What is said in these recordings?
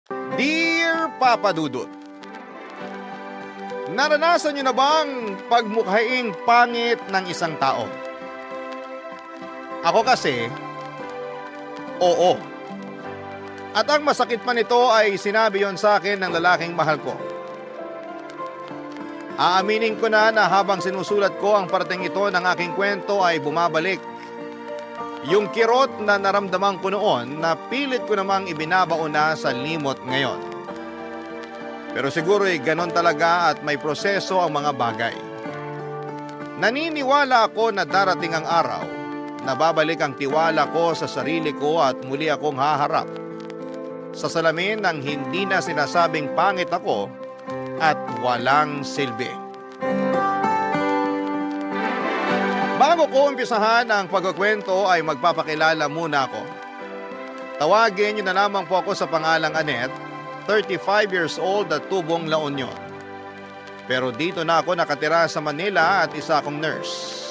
Dear Papa Dudut, naranasan niyo na bang pagmukhaing pangit ng isang tao? Ako kasi, oo. At ang masakit pa nito ay sinabi yon sa akin ng lalaking mahal ko. Aaminin ko na habang sinusulat ko ang parteng ito ng aking kwento ay bumabalik. Yung kirot na naramdaman ko noon na pilit ko namang ibinabaon na sa limot ngayon. Pero siguro ay ganon talaga at may proseso ang mga bagay. Naniniwala ako na darating ang araw na babalik ang tiwala ko sa sarili ko at muli akong haharap sa salamin ng hindi na sinasabing pangit ako at walang silbi. Bago ko umpisahan ang pagkukwento ay magpapakilala muna ako. Tawagin niyo na lamang po ako sa pangalang Anet, 35 years old at tubong La Union. Pero dito na ako nakatira sa Manila at isa akong nurse.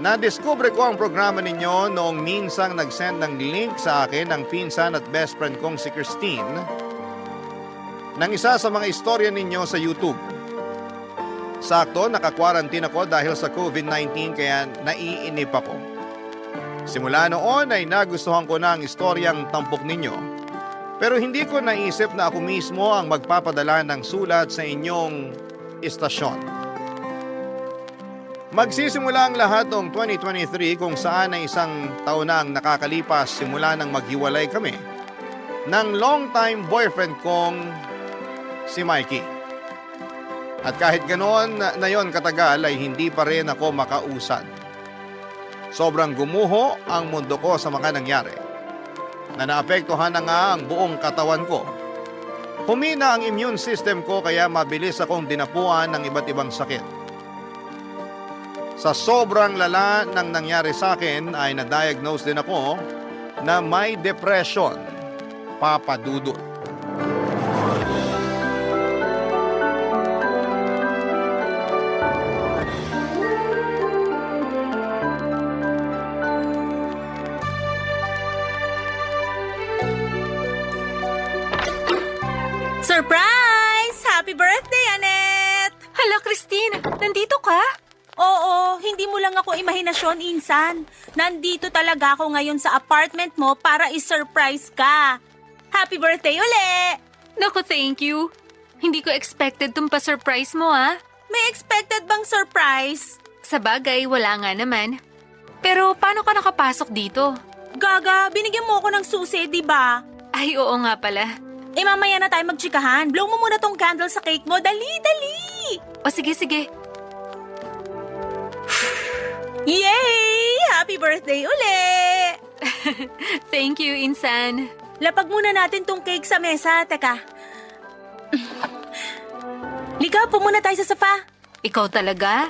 Nadiskubre ko ang programa ninyo noong minsang nag-send ng link sa akin ng pinsan at best friend kong si Christine ng isa sa mga istorya ninyo sa YouTube. Sakto, naka-quarantine ako dahil sa COVID-19 kaya naiinip ako. Simula noon ay nagustuhan ko na ang istoryang tampok ninyo, pero hindi ko naisip na ako mismo ang magpapadala ng sulat sa inyong istasyon. Magsisimula ang lahat noong 2023 kung saan ay isang taon na ang nakakalipas simula nang maghiwalay kami ng long-time boyfriend kong si Mikey. At kahit ganoon na yon katagal ay hindi pa rin ako makausad. Sobrang gumuho ang mundo ko sa mga nangyari. Na naapektuhan na nga ang buong katawan ko. Humina ang immune system ko kaya mabilis akong dinapuan ng iba't ibang sakit. Sa sobrang lala ng nangyari sa akin ay na-diagnose din ako na may depression, Papa Dudut. Surprise! Happy birthday, Annette! Hala, Christine! Nandito ka? Oo, hindi mo lang ako imahinasyon, Insan. Nandito talaga ako ngayon sa apartment mo para i-surprise ka. Happy birthday uli! Naku, thank you. Hindi ko expected tong pa-surprise mo, ah. May expected bang surprise? Sa bagay, wala nga naman. Pero paano ka nakapasok dito? Gaga, binigyan mo ako ng susi, di ba? Ay, oo nga pala. Mamaya na tayo magtsikahan. Blow mo muna tong candle sa cake mo. Dali, dali! O sige, sige. Yay! Happy birthday uli! Thank you, Insan. Lapag muna natin tong cake sa mesa. Teka. Liga, muna tayo sa sofa. Ikaw talaga?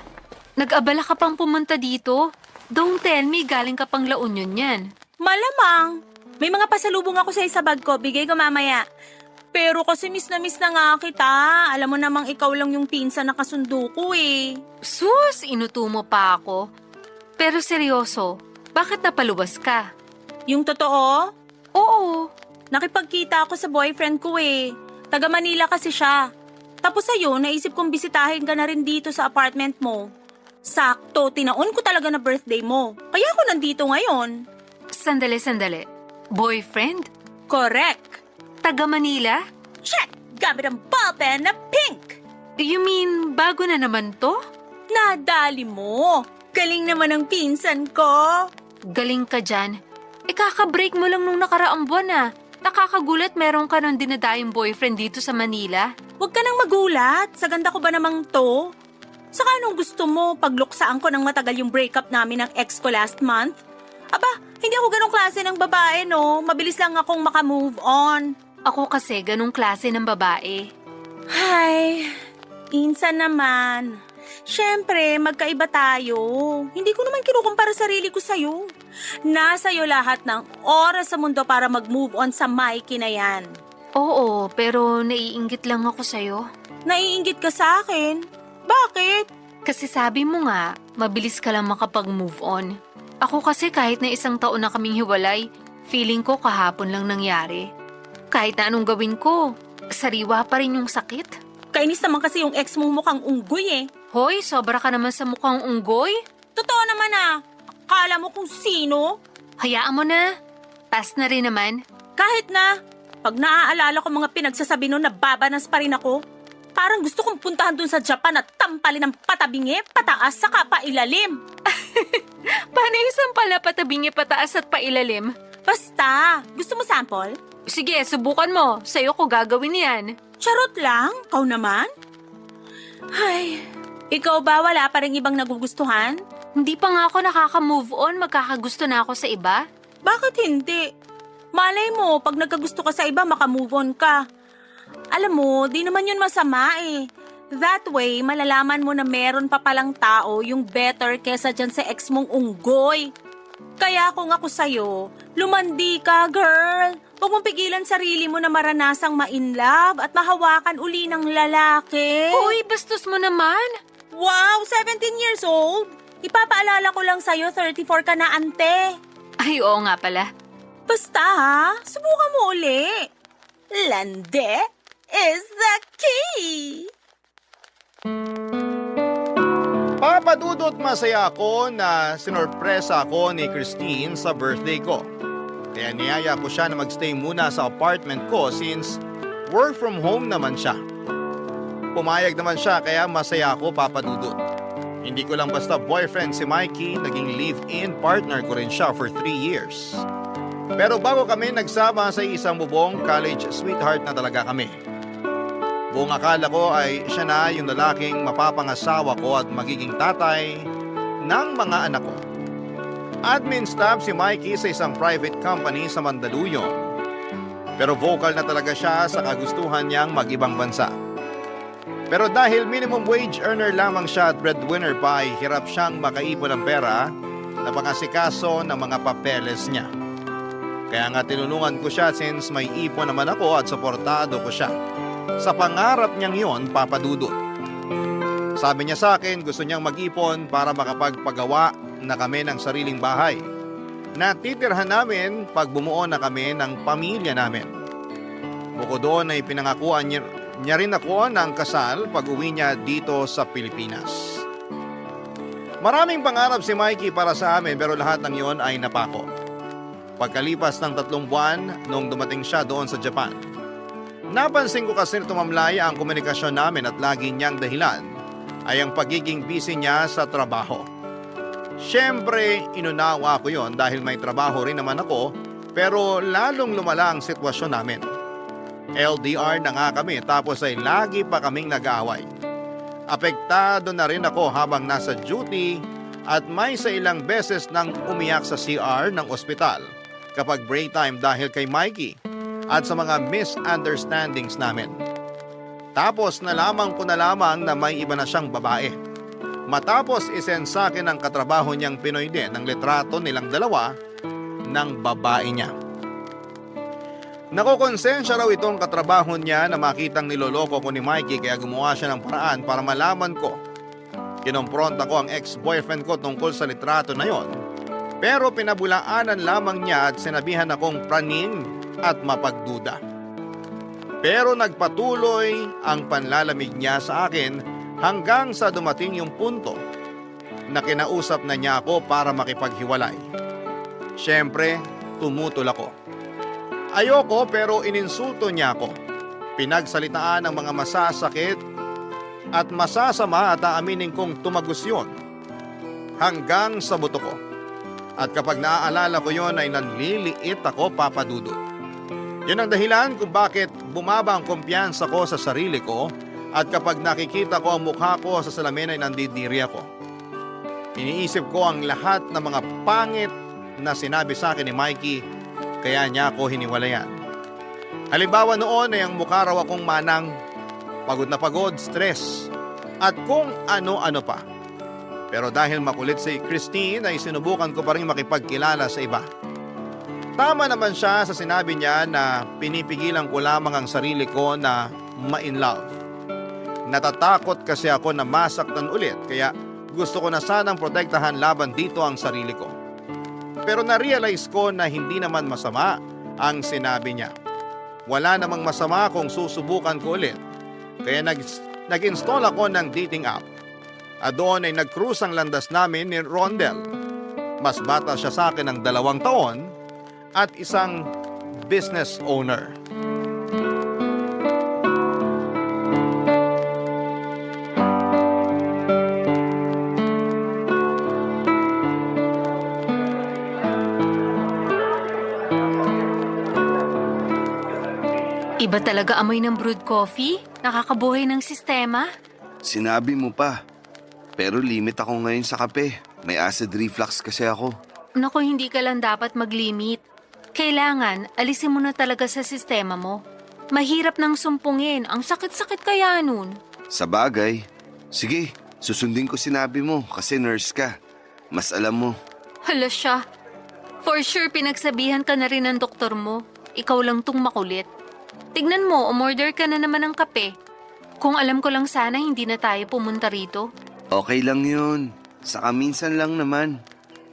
Nag-abala ka pang pumunta dito? Don't tell me galing ka pang La Union yan. Malamang. May mga pasalubong ako sa bag ko. Bigay ko mamaya. Pero kasi miss na nga kita. Alam mo namang ikaw lang yung pinsan na kasundo ko eh. Sus, inuto mo pa ako. Pero seryoso, bakit napaluwas ka? Yung totoo? Oo. Nakipagkita ako sa boyfriend ko eh. Taga Manila kasi siya. Tapos ayun, naisip kong bisitahin ka na rin dito sa apartment mo. Sakto, tinaon ko talaga na birthday mo. Kaya ako nandito ngayon. Sandali. Boyfriend? Correct. Taga Manila? Check! Gamit ang ballpen na pink! You mean, bago na naman to? Nadali mo! Galing naman ang pinsan ko! Galing ka dyan. Kaka-break mo lang nung nakaraang buwan ah. Nakakagulat meron ka nung dinadayong boyfriend dito sa Manila. Huwag ka nang magulat. Sa ganda ko ba namang to? Saka anong gusto mo? Pagluksaan ko ng matagal yung breakup namin ng ex ko last month? Aba, hindi ako ganong klase ng babae, no? Mabilis lang akong makamove on. Ako kasi ganong klase ng babae. Ay, insan naman. Siyempre, magkaiba tayo. Hindi ko naman kinukumpara sarili ko sa'yo. Nasa'yo lahat ng oras sa mundo para mag-move on sa Mikey na yan. Oo, pero naiinggit lang ako sa'yo. Naiinggit ka sa akin? Bakit? Kasi sabi mo nga, mabilis ka lang makapag-move on. Ako kasi kahit na 1 taon na kaming hiwalay, feeling ko kahapon lang nangyari. Kahit na anong gawin ko, sariwa pa rin yung sakit. Kainis naman kasi yung ex mong mukhang unggoy eh. Hoy, sobra ka naman sa mukhang unggoy. Totoo naman ah. Akala mo kung sino? Hayaan mo na. Pass na rin naman. Kahit na, pag naaalala ko mga pinagsasabi nun, nababanas pa rin ako. Parang gusto kong puntahan dun sa Japan at tampalin ng patabingi, pataas, saka pailalim. Paano isang pala patabingi pataas at pailalim? Basta, gusto mo sample? Sige, subukan mo. Sa'yo ko gagawin yan. Charot lang, kau naman? Ay, ikaw ba wala pa rin ibang nagugustuhan? Hindi pa nga ako nakaka-move on, magkakagusto na ako sa iba. Bakit hindi? Malay mo, pag nagkagusto ka sa iba, makamove on ka. Alam mo, di naman yun masama eh. That way, malalaman mo na meron pa palang tao yung better kesa dyan sa ex mong unggoy. Kaya kung ako sa'yo, lumandi ka, girl. Huwag mong pigilan sarili mo na maranasang ma-inlove at mahawakan uli ng lalaki. Uy, bastos mo naman. Wow, 17 years old? Ipapaalala ko lang sa'yo, 34 ka na, ante. Ay, oo nga pala. Basta ha, subukan mo uli. Lande is the key. Papadudot masaya ako na sinorpresa ako ni Christine sa birthday ko. Kaya niyaya ko siya na magstay muna sa apartment ko since work from home naman siya. Pumayag naman siya kaya masaya ako, Papadudot. Hindi ko lang basta boyfriend si Mikey, naging live-in partner ko rin siya for 3 years. Pero bago kami nagsama sa isang bubong, college sweetheart na talaga kami. Buong akala ko ay siya na yung lalaking mapapangasawa ko at magiging tatay ng mga anak ko. Admin staff si Mikey sa isang private company sa Mandaluyong. Pero vocal na talaga siya sa kagustuhan niyang mag-ibang bansa. Pero dahil minimum wage earner lamang siya at breadwinner pa ay hirap siyang makaipon ng pera na pangasikaso ng mga papeles niya. Kaya nga tinulungan ko siya since may ipon naman ako at suportado ko siya. Sa pangarap niyang yon, Papadudot. Sabi niya sa akin gusto niyang mag-ipon para makapagpagawa na kami ng sariling bahay na titirhan namin pag bumuo na kami ng pamilya namin. Bukod doon ay pinangakuan niya rin ako ng kasal pag uwi niya dito sa Pilipinas. Maraming pangarap si Mikey para sa amin pero lahat ng yon ay napako. Pagkalipas ng 3 buwan nung dumating siya doon sa Japan, napansin ko kasi tumamlay ang komunikasyon namin at lagi niyang dahilan ay ang pagiging busy niya sa trabaho. Siyempre, inunawa ko yon dahil may trabaho rin naman ako pero lalong lumala ang sitwasyon namin. LDR na nga kami tapos ay lagi pa kaming nag-aaway. Apektado na rin ako habang nasa duty at may sa ilang beses nang umiyak sa CR ng ospital kapag break time dahil kay Mikey at sa mga misunderstandings namin. Tapos nalaman ko na lamang na may iba na siyang babae. Matapos isend sa akin ang katrabaho niyang Pinoy din ng litrato nilang dalawa ng babae niya. Nakokonsensya raw itong katrabaho niya na makitang niloloko ko ni Mikey kaya gumawa siya ng paraan para malaman ko. Kinompronta ko ang ex-boyfriend ko tungkol sa litrato na yon. Pero pinabulaanan lamang niya at sinabihan akong praning at mapagduda. Pero nagpatuloy ang panlalamig niya sa akin hanggang sa dumating yung punto na kinausap na niya ako para makipaghiwalay. Siyempre, tumutol ako. Ayoko pero ininsulto niya ako. Pinagsalitaan ang mga masasakit at masasama at aaminin kong tumagos yun hanggang sa buto ko. At kapag naaalala ko yon ay nanliliit ako, Papadudot. Yun ang dahilan kung bakit bumaba ang kumpiyansa ko sa sarili ko at kapag nakikita ko ang mukha ko sa salamin ay nandidiri ako. Iniisip ko ang lahat ng mga pangit na sinabi sa akin ni Mikey kaya niya ako hiniwalayan. Halimbawa noon ay ang mukha raw akong manang, pagod na pagod, stress, at kung ano-ano pa. Pero dahil makulit si Christine ay sinubukan ko pa rin makipagkilala sa iba. Tama naman siya sa sinabi niya na pinipigilan ko lamang ang sarili ko na ma-in-love. Natatakot kasi ako na masaktan ulit kaya gusto ko na sanang protektahan laban dito ang sarili ko. Pero na-realize ko na hindi naman masama ang sinabi niya. wala namang masama kung susubukan ko ulit. Kaya nag-install ako ng dating app. At doon ay nag-cruise ang landas namin ni Rondel. Mas bata siya sa akin ng 2 taon at isang business owner. Iba talaga amoy ng brewed coffee. Nakakabuhay ng sistema. Sinabi mo pa. Pero limit ako ngayon sa kape. May acid reflux kasi ako. Naku, hindi ka lang dapat mag-limit. Kailangan, alisin mo na talaga sa sistema mo. Mahirap nang sumpungin. Ang sakit-sakit kaya nun. Sa bagay. Sige, susundin ko sinabi mo kasi nurse ka. Mas alam mo. Hala siya. For sure, pinagsabihan ka na rin ng doktor mo. Ikaw lang tong makulit. Tignan mo, umorder ka na naman ng kape. Kung alam ko lang sana, hindi na tayo pumunta rito. Okay lang yun. Saka minsan lang naman.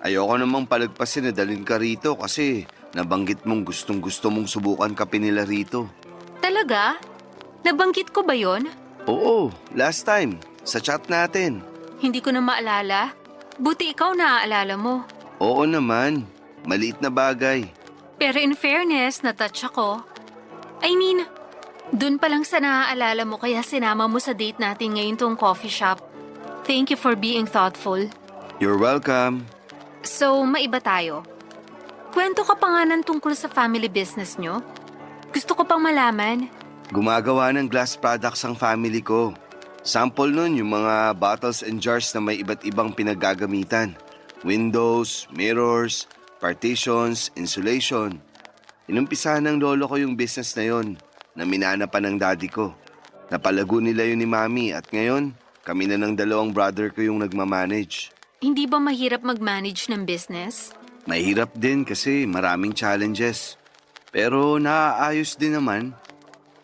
Ayoko namang palagpasin na dalhin ka rito kasi nabanggit mong gustong-gusto mong subukan kape nila rito. Talaga? Nabanggit ko ba yon? Oo, last time. Sa chat natin. Hindi ko na maalala. Buti ikaw naaalala mo. Oo naman. Maliit na bagay. Pero in fairness, natouch ako. I mean, dun pa lang sa naaalala mo kaya sinama mo sa date natin ngayon tong coffee shop. Thank you for being thoughtful. You're welcome. So, maiba tayo. Kwento ka pa nga ng tungkol sa family business nyo? Gusto ko pang malaman. Gumagawa ng glass products ang family ko. Sample nun yung mga bottles and jars na may iba't ibang pinaggagamitan. Windows, mirrors, partitions, insulation. Inumpisahan ng lolo ko yung business na yon na minana pa ng daddy ko. Napalago nila yun ni mami at ngayon kami na ng 2 brother ko yung nagmamanage. Hindi ba mahirap mag-manage ng business? Mahirap din kasi maraming challenges. Pero naaayos din naman.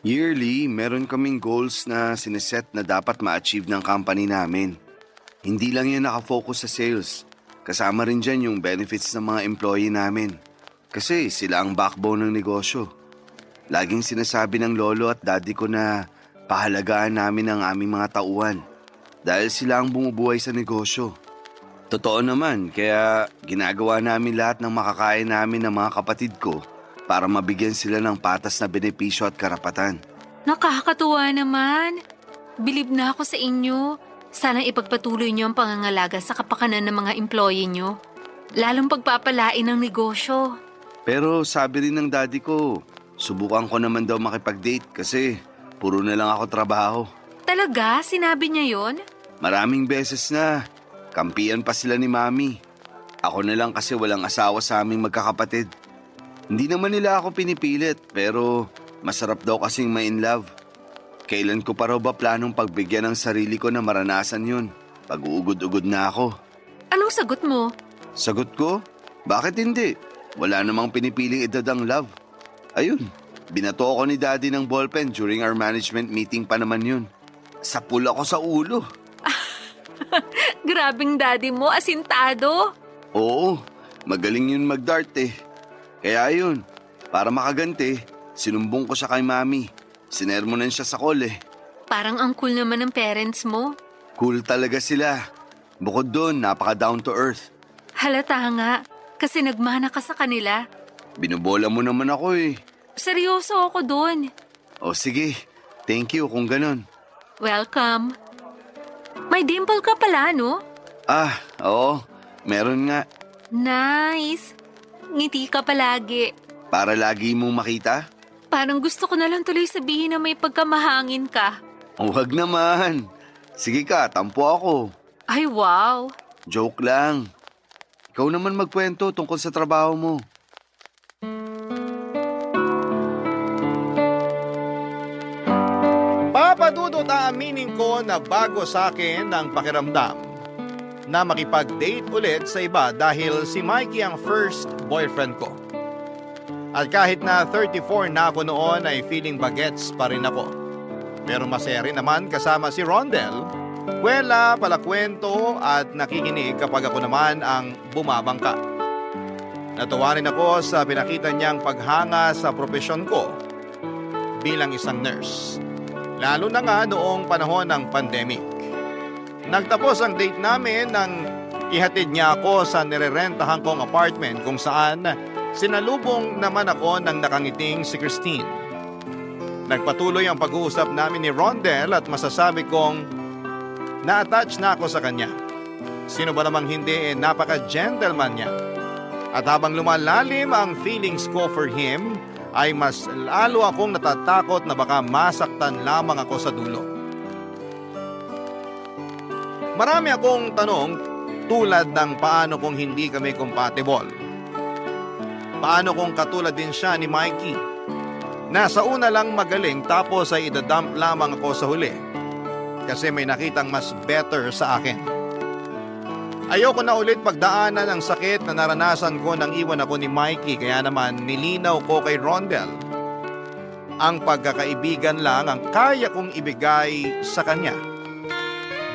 Yearly, meron kaming goals na sineset na dapat ma-achieve ng company namin. Hindi lang yan nakafocus sa sales. Kasama rin dyan yung benefits ng mga employee namin. Kasi sila ang backbone ng negosyo. Laging sinasabi ng lolo at daddy ko na pahalagaan namin ang aming mga tauhan. Dahil sila ang bumubuhay sa negosyo. Totoo naman, kaya ginagawa namin lahat ng makakaya namin ng mga kapatid ko para mabigyan sila ng patas na benepisyo at karapatan. Nakakatuwa naman. Bilib na ako sa inyo. Sana ipagpatuloy niyo ang pangangalaga sa kapakanan ng mga employee niyo. Lalong pagpapalain ng negosyo. Pero sabi rin ng daddy ko, subukan ko naman daw makipag-date kasi puro na lang ako trabaho. Talaga? Sinabi niya yon? Maraming beses na. Kampiyan pa sila ni mami. Ako na lang kasi walang asawa sa aming magkakapatid. Hindi naman nila ako pinipilit pero masarap daw kasing ma-in love. Kailan ko pa raw ba planong pagbigyan ng sarili ko na maranasan yun? Pag-uugod-ugod na ako. Anong sagot mo? Sagot ko? Bakit hindi? Wala namang pinipiling edad ang love. Ayun, binato ako ni daddy ng ballpen during our management meeting pa naman yun. Sapul ako sa ulo. Grabing daddy mo, asintado. Oo, magaling yun mag-dart eh. Kaya yun, para makaganti, sinumbong ko siya kay mami. Sinermonan siya sa call eh. Parang ang cool naman ng parents mo. Cool talaga sila. Bukod doon, napaka down to earth. Halata nga, kasi nagmana ka sa kanila. Binubola mo naman ako eh. Seryoso ako dun. O sige, thank you kung ganun. Welcome. May dimple ka pala, no? Ah, oo, meron nga. Nice. Ngiti ka palagi. Para lagi mong makita? Parang gusto ko na lang tuloy sabihin na may pagkamahangin ka. Huwag naman. Sige ka, tampo ako. Ay, wow. Joke lang. Ikaw naman magkwento tungkol sa trabaho mo. Papadudot aaminin ko na bago sa akin ang pakiramdam na makipag-date ulit sa iba dahil si Mikey ang first boyfriend ko. At kahit na 34 na ako noon ay feeling bagets pa rin ako. Pero masaya rin naman kasama si Rondel, kwela, palakwento at nakikinig kapag ako naman ang bumabangka. Natuwa rin ako sa pinakita niyang paghanga sa propesyon ko bilang isang nurse. Lalo na nga noong panahon ng pandemic. Nagtapos ang date namin nang ihatid niya ako sa nirerentahan kong apartment kung saan sinalubong naman ako ng nakangiting si Christine. Nagpatuloy ang pag-uusap namin ni Rondel at masasabi kong na-attach na ako sa kanya. Sino ba namang hindi, napaka-gentleman niya. At habang lumalalim ang feelings ko for him, ay mas lalo akong natatakot na baka masaktan lamang ako sa dulo. Marami akong tanong tulad ng paano kung hindi kami compatible. Paano kung katulad din siya ni Mikey? Na sa una lang magaling tapos ay idadump lamang ako sa huli. Kasi may nakitang mas better sa akin. Ayoko na ulit pagdaanan ang sakit na naranasan ko nang iwan ako ni Mikey, kaya naman nilinaw ko kay Rondel. Ang pagkakaibigan lang ang kaya kong ibigay sa kanya.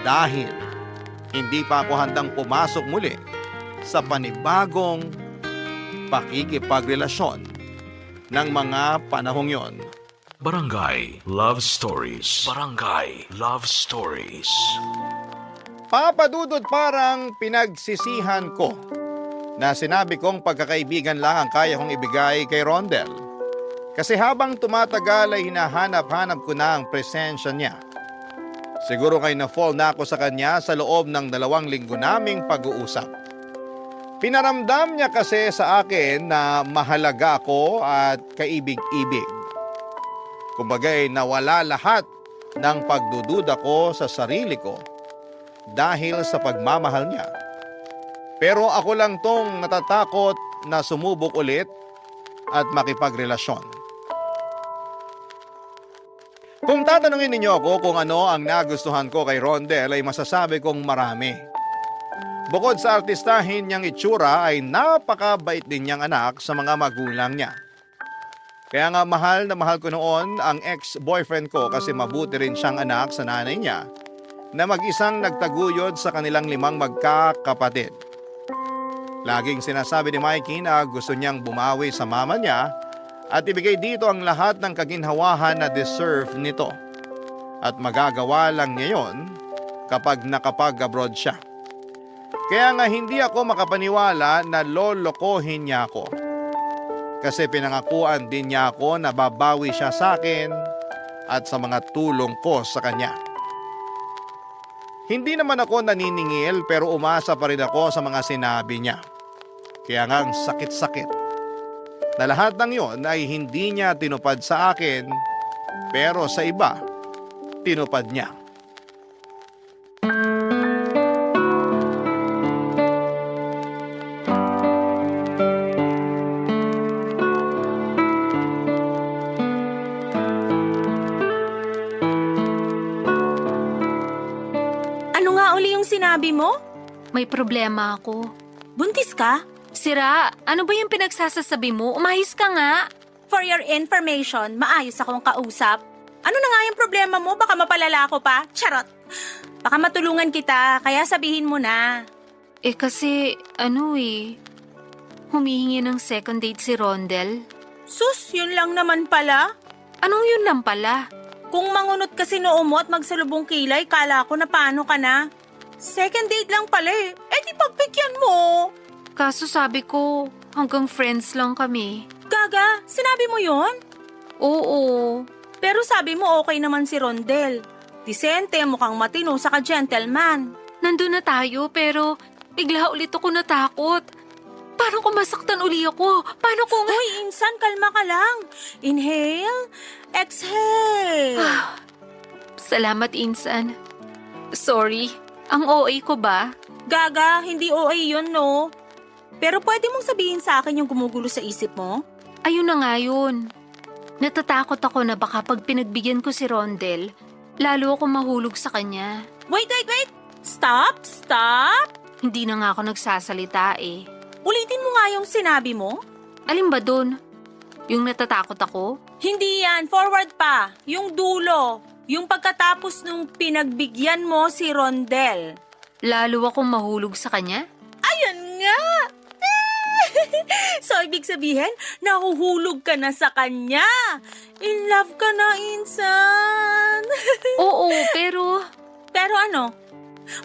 Dahil hindi pa ako handang pumasok muli sa panibagong pakikipagrelasyon ng mga panahong yon. Barangay Love Stories. Barangay Love Stories. Papadudod, parang pinagsisihan ko na sinabi kong pagkakaibigan lang ang kaya kong ibigay kay Rondel. Kasi habang tumatagal ay hinahanap-hanap ko na ang presensya niya. Siguro kay na-fall na ako sa kanya sa loob ng 2 linggo naming pag-uusap. Pinaramdam niya kasi sa akin na mahalaga ako at kaibig-ibig. Kumbaga'y nawala lahat ng pagdududa ko sa sarili ko dahil sa pagmamahal niya. Pero ako lang tong natatakot na sumubok ulit at makipagrelasyon. Kung tatanungin ninyo ako kung ano ang nagustuhan ko kay Rondel ay masasabi kong marami. Bukod sa artistahin niyang itsura ay napakabait din niyang anak sa mga magulang niya. Kaya nga mahal na mahal ko noon ang ex-boyfriend ko kasi mabuti rin siyang anak sa nanay niya na mag-isang nagtaguyod sa kanilang 5 magkakapatid. Laging sinasabi ni Mikey na gusto niyang bumawi sa mama niya at ibigay dito ang lahat ng kaginhawahan na deserve nito. At magagawa lang niya yon kapag nakapag-abroad siya. Kaya nga hindi ako makapaniwala na lolokohin niya ako. Kasi pinangakuan din niya ako na babawi siya sa akin at sa mga tulong ko sa kanya. Hindi naman ako naniningil pero umasa pa rin ako sa mga sinabi niya. Kaya nga ang sakit-sakit na lahat ng yon ay hindi niya tinupad sa akin, pero sa iba, tinupad niya. Ano nga uli yung sinabi mo? May problema ako. Buntis ka? Sira, ano ba yung pinagsasasabi mo? Umahis ka nga. For your information, maayos akong kausap. Ano na nga yung problema mo? Baka mapalala ako pa? Charot! Baka matulungan kita, kaya sabihin mo na. Kasi, humihingi ng second date si Rondel. Sus, yun lang naman pala. Anong yun lang pala? Kung mangunot kasi noo mo at magsalubong kilay, kala ko na paano ka na. Second date lang pala eh. Di pagbigyan mo. Kaso sabi ko, hanggang friends lang kami. Gaga, sinabi mo yon? Oo. Pero sabi mo okay naman si Rondel. Disente, mukhang matino, saka gentleman. Nandun na tayo pero bigla ulit ako natakot. Parang kung masaktan uli ako. Paano kung... Hoy, insan, kalma ka lang. Inhale, exhale. Salamat, Insan. Sorry, ang OA ko ba? Gaga, hindi OA yun, no? Pero pwede mong sabihin sa akin yung gumugulo sa isip mo? Ayun na nga yun. Natatakot ako na baka pag pinagbigyan ko si Rondel, lalo ako mahulog sa kanya. Wait! Stop! Hindi na nga ako nagsasalita eh. Ulitin mo nga yung sinabi mo. Alin ba dun? Yung natatakot ako? Hindi yan, forward pa. Yung dulo. Yung pagkatapos nung pinagbigyan mo si Rondel. Lalo akong mahulog sa kanya? Ayun nga! So, ibig sabihin, nahuhulog ka na sa kanya. In love ka na, Insan. Oo, pero Pero ano?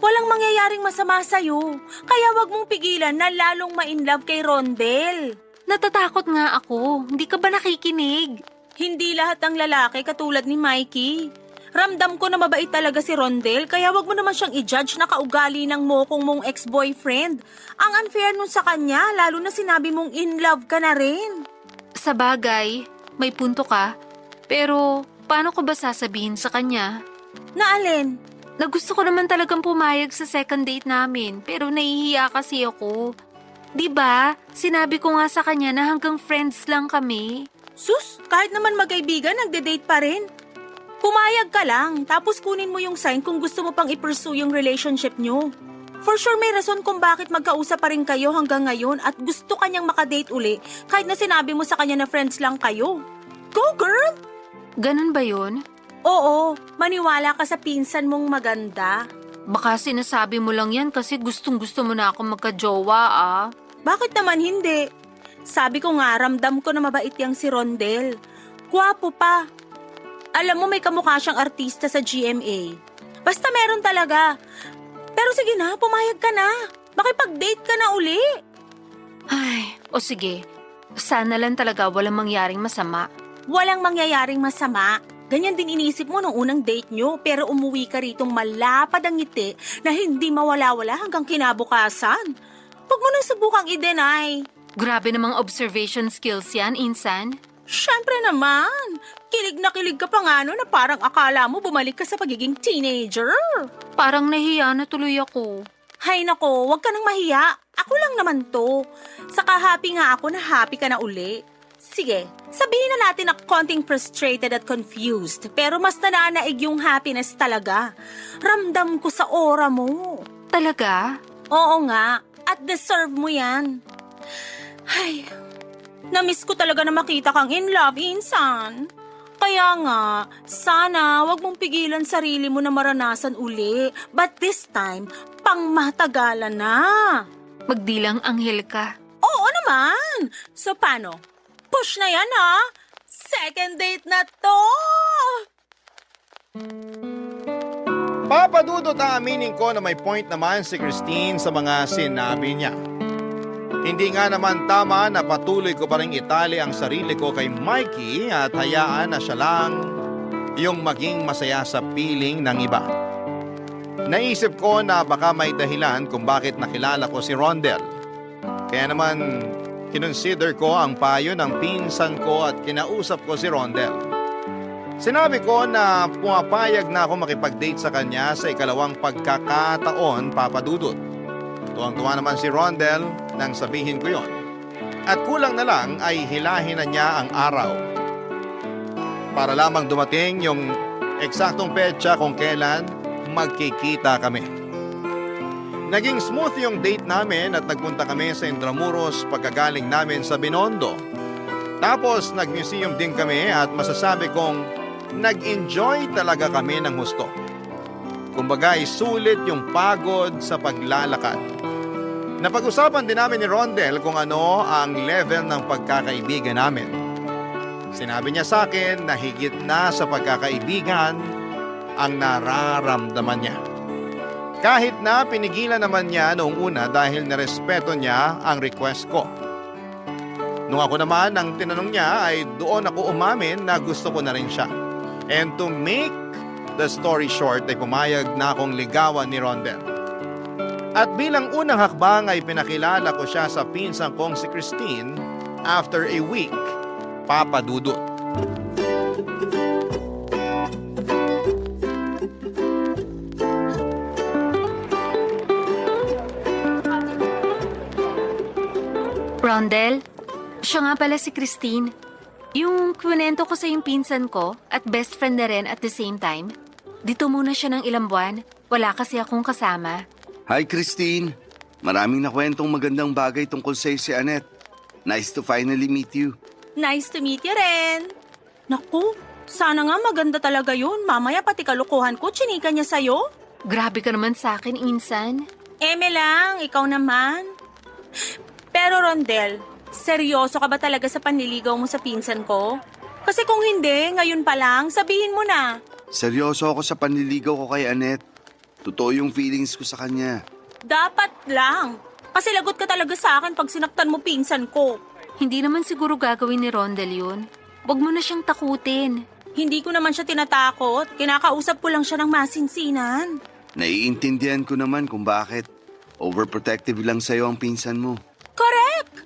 Walang mangyayaring masama sa'yo. Kaya wag mong pigilan na lalong ma-inlove kay Rondel. natatakot nga ako. Hindi ka ba nakikinig? Hindi lahat ng lalaki katulad ni Mikey. Ramdam ko na mabait talaga si Rondel, kaya wag mo naman siyang i-judge na kaugali ng mokong mong ex-boyfriend. Ang unfair nun sa kanya, lalo na sinabi mong in love ka na rin. Sa bagay, may punto ka. Pero paano ko ba sasabihin sa kanya? Na alin? Na gusto ko naman talagang pumayag sa second date namin, pero nahihiya kasi ako. 'Di ba? Sinabi ko nga sa kanya na hanggang friends lang kami. Sus, kahit naman magkaibigan, nagde-date pa rin. Pumayag ka lang, tapos kunin mo yung sign kung gusto mo pang i-pursue yung relationship nyo. For sure may rason kung bakit magkausap pa rin kayo hanggang ngayon at gusto kanyang makadate uli kahit na sinabi mo sa kanya na friends lang kayo. Go girl! Ganun ba yun? Oo, maniwala ka sa pinsan mong maganda. Baka sinasabi mo lang yan kasi gustong-gusto mo na ako magka-jowa ah. Bakit naman hindi? Sabi ko nga, ramdam ko na mabait yang si Rondel. Gwapo pa. Alam mo may kamukha siyang artista sa GMA. Basta meron talaga. Pero sige na, pumayag ka na. Makipag-date ka na uli. Ay, o sige. Sana lang talaga walang mangyaring masama. Walang mangyayaring masama. Ganyan din inisip mo nung unang date nyo, pero umuwi ka ritong malapad ang ngiti na hindi mawala-wala hanggang kinabukasan. Huwag mo nang subukang i-deny. Grabe namang observation skills yan, Insan. Syempre naman. Kilig na kilig ka pa nga no na parang akala mo bumalik ka sa pagiging teenager. Parang nahiya na tuloy ako. Hay nako, huwag ka nang mahiya. Ako lang naman to. Saka happy nga ako na happy ka na uli. Sige, sabihin na natin na konting frustrated at confused, pero mas nananaig yung happiness talaga. Ramdam ko sa aura mo. Talaga? Oo nga, at deserve mo yan. Ay, namiss ko talaga na makita kang in love, Insan. Kaya nga, sana wag mong pigilan sarili mo na maranasan uli. But this time, pang matagalan na. Magdilang anghel ka. Oo naman. So paano? Push na yan ha? Second date na to! Papadudot aaminin ko na may point naman si Christine sa mga sinabi niya. Hindi nga naman tama na patuloy ko pa rin itali ang sarili ko kay Mikey at hayaan na siya lang yung maging masaya sa piling ng iba. Naisip ko na baka may dahilan kung bakit nakilala ko si Rondel. Kaya naman kinonsider ko ang payo ng pinsan ko at kinausap ko si Rondel. Sinabi ko na pumapayag na ako makipag-date sa kanya sa ikalawang pagkakataon, Papadudot. Tuwang-tuwa naman si Rondel nang sabihin ko yon. At kulang na lang ay hilahin na niya ang araw. Para lamang dumating yung eksaktong petsa kung kailan magkikita kami. Naging smooth yung date namin at nagpunta kami sa Intramuros pagkagaling namin sa Binondo. Tapos nag-museum din kami at masasabi kong nag-enjoy talaga kami ng husto. Kumbaga sulit yung pagod sa paglalakad. Napag-usapan din namin ni Rondel kung ano ang level ng pagkakaibigan namin. Sinabi niya sa akin na higit na sa pagkakaibigan ang nararamdaman niya. Kahit na pinigilan naman niya noong una dahil narespeto niya ang request ko. Nung ako naman ang tinanong niya ay doon ako umamin na gusto ko na rin siya. And to make the story short ay pumayag na akong ligawan ni Rondel. At bilang unang hakbang ay pinakilala ko siya sa pinsan kong si Christine after a week, Papadudot. Rondel, siya nga pala si Christine. Yung kwento ko sa yung pinsan ko at best friend na rin at the same time. Dito muna siya ng ilang buwan. Wala kasi akong kasama. Hi Christine, maraming nakwentong magandang bagay tungkol sa'yo si Annette. Nice to finally meet you. Nice to meet you rin. Naku, sana nga maganda talaga yun. Mamaya pati kalukuhan ko, chinika niya sa'yo. Grabe ka naman sa akin, Insan. Eme lang, ikaw naman. Pero Rondel, Seryoso ka ba talaga sa panliligaw mo sa pinsan ko? Kasi kung hindi, ngayon pa lang, sabihin mo na. Seryoso ako sa panliligaw ko kay Annette. Totoo yung feelings ko sa kanya. Dapat lang. Kasi lagot ka talaga sa akin pag sinaktan mo pinsan ko. Hindi naman siguro gagawin ni Rondel yun. Huwag mo na siyang takutin. Hindi ko naman siya tinatakot. Kinakausap ko lang siya ng masinsinan. Naiintindihan ko naman kung bakit. Overprotective lang sa'yo ang pinsan mo. Correct!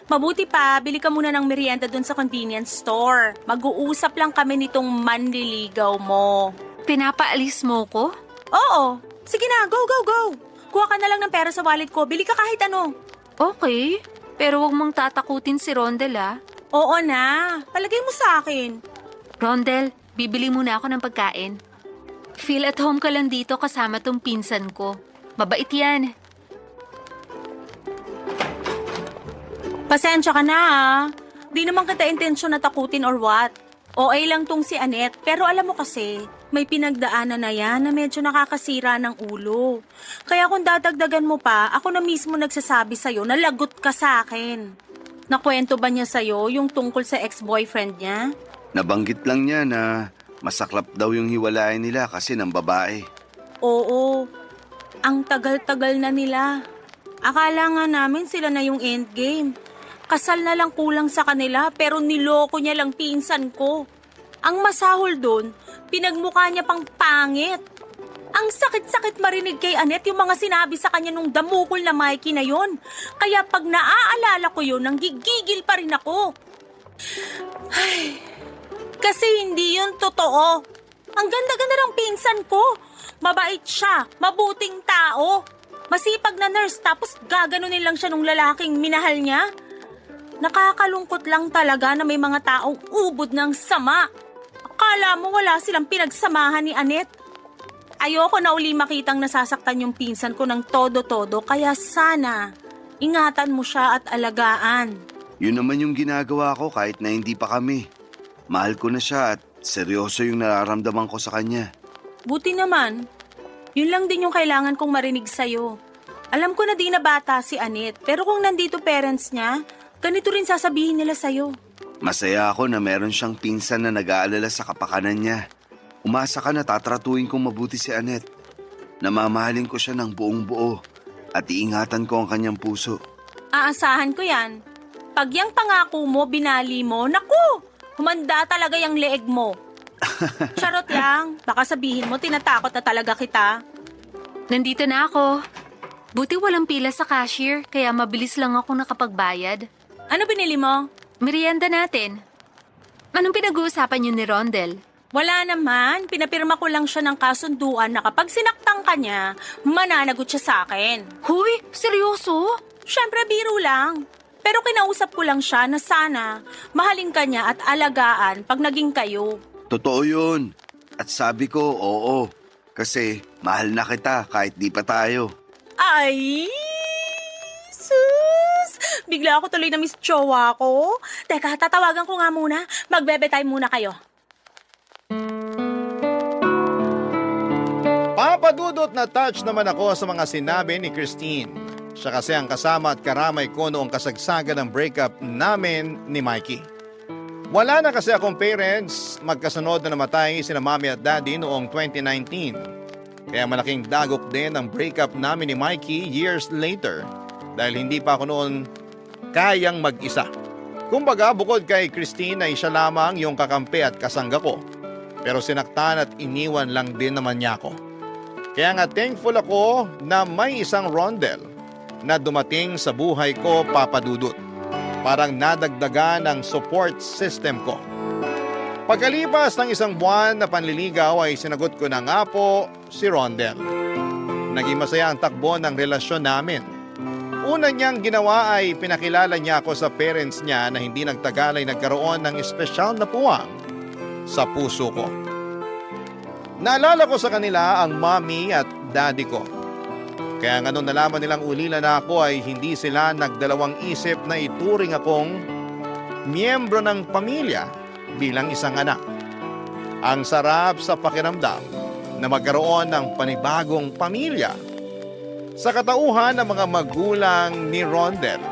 Mabuti pa, bili ka muna ng merienda dun sa convenience store. Mag-uusap lang kami nitong manliligaw mo. Pinapaalis mo ko? Oo. Sige na, go, go, go. Kuha ka na lang ng pera sa wallet ko. Bili ka kahit ano. Okay, pero huwag mong tatakutin si Rondel ah. Oo na. Palagay mo sa akin. Rondel, bibili muna ako ng pagkain. Feel at home ka lang dito kasama tong pinsan ko. Mabait yan. Pasensya ka na ah. Di naman kita intensyon na takutin or what. OA lang tong si Annette, pero alam mo kasi, may pinagdaanan na yan na medyo nakakasira ng ulo. Kaya kung dadagdagan mo pa, ako na mismo nagsasabi sa'yo na lagot ka sa akin. Nakwento ba niya sa'yo yung tungkol sa ex-boyfriend niya? Nabanggit lang niya na masaklap daw yung hiwalayan nila kasi ng babae. Oo, ang tagal-tagal na nila. Akala nga namin sila na yung endgame. Kasal na lang kulang sa kanila pero niloko niya lang pinsan ko. Ang masahol doon, pinagmukha niya pang pangit. Ang sakit-sakit marinig kay Annette yung mga sinabi sa kanya nung damukol na Mikey na yon. Kaya pag naaalala ko yun, nanggigigil pa rin ako. Ay, kasi hindi yun totoo. Ang ganda-ganda ng pinsan ko. Mabait siya, mabuting tao. Masipag na nurse tapos gaganunin lang siya nung lalaking minahal niya. Nakakalungkot lang talaga na may mga taong ubod ng sama. Akala mo wala silang pinagsamahan ni Annette. Ayoko na uli makitang nasasaktan yung pinsan ko ng todo-todo kaya sana ingatan mo siya at alagaan. Yun naman yung ginagawa ko kahit na hindi pa kami. Mahal ko na siya at seryoso yung nararamdaman ko sa kanya. Buti naman. Yun lang din yung kailangan kong marinig sa'yo. Alam ko na di na bata si Annette, pero kung nandito parents niya, ganito rin sasabihin nila sa'yo. Masaya ako na meron siyang pinsan na nag-aalala sa kapakanan niya. Umasa ka na tatratuhin kong mabuti si Annette. Namamahalin ko siya ng buong buo at iingatan ko ang kanyang puso. Aasahan ko yan. Pag yung pangako mo, binali mo, naku! Humanda talaga yung leeg mo. Charot lang. Baka sabihin mo, tinatakot na talaga kita. Nandito na ako. Buti walang pila sa cashier, kaya mabilis lang ako nakapagbayad. Ano binili mo? Merienda natin. Anong pinag-uusapan niyo ni Rondel? Wala naman. Pinapirma ko lang siya ng kasunduan na kapag sinaktan ka niya, mananagot siya sa akin. Huy, seryoso? Siyempre, biro lang. Pero kinausap ko lang siya na sana mahalin ka niya at alagaan pag naging kayo. Totoo yun. At sabi ko, oo. Kasi mahal na kita kahit di pa tayo. Ay, sus! Bigla ako tuloy na miss jowa ko. Teka, tatawagan ko nga muna. Magbebe time muna kayo. Papadudot na touch naman ako sa mga sinabi ni Christine. Siya kasi ang kasama at karamay ko noong kasagsagan ng breakup namin ni Mikey. Wala na kasi akong parents, magkasunod na namatay sina mommy at daddy noong 2019. Kaya malaking dagok din ang breakup namin ni Mikey years later dahil hindi pa ako noon kayang mag-isa. Kumbaga bukod kay Christine ay siya lamang yung kakampi at kasangga ko. Pero sinaktan at iniwan lang din naman niya ako. Kaya nga thankful ako na may isang Rondel na dumating sa buhay ko, Papadudot. Parang nadagdagan ang support system ko. Pagkalipas ng isang buwan na panliligaw ay sinagot ko na nga po si Rondel. Naging masaya ang takbo ng relasyon namin. Una niyang ginawa ay pinakilala niya ako sa parents niya na hindi nagtagal ay nagkaroon ng espesyal na puwang sa puso ko. Naalala ko sa kanila ang mommy at daddy ko. Kaya nga nung nalaman nilang ulila na ako ay hindi sila nagdalawang isip na ituring akong miyembro ng pamilya bilang isang anak. Ang sarap sa pakiramdam na magkaroon ng panibagong pamilya. Sa katauhan ng mga magulang ni Rondel,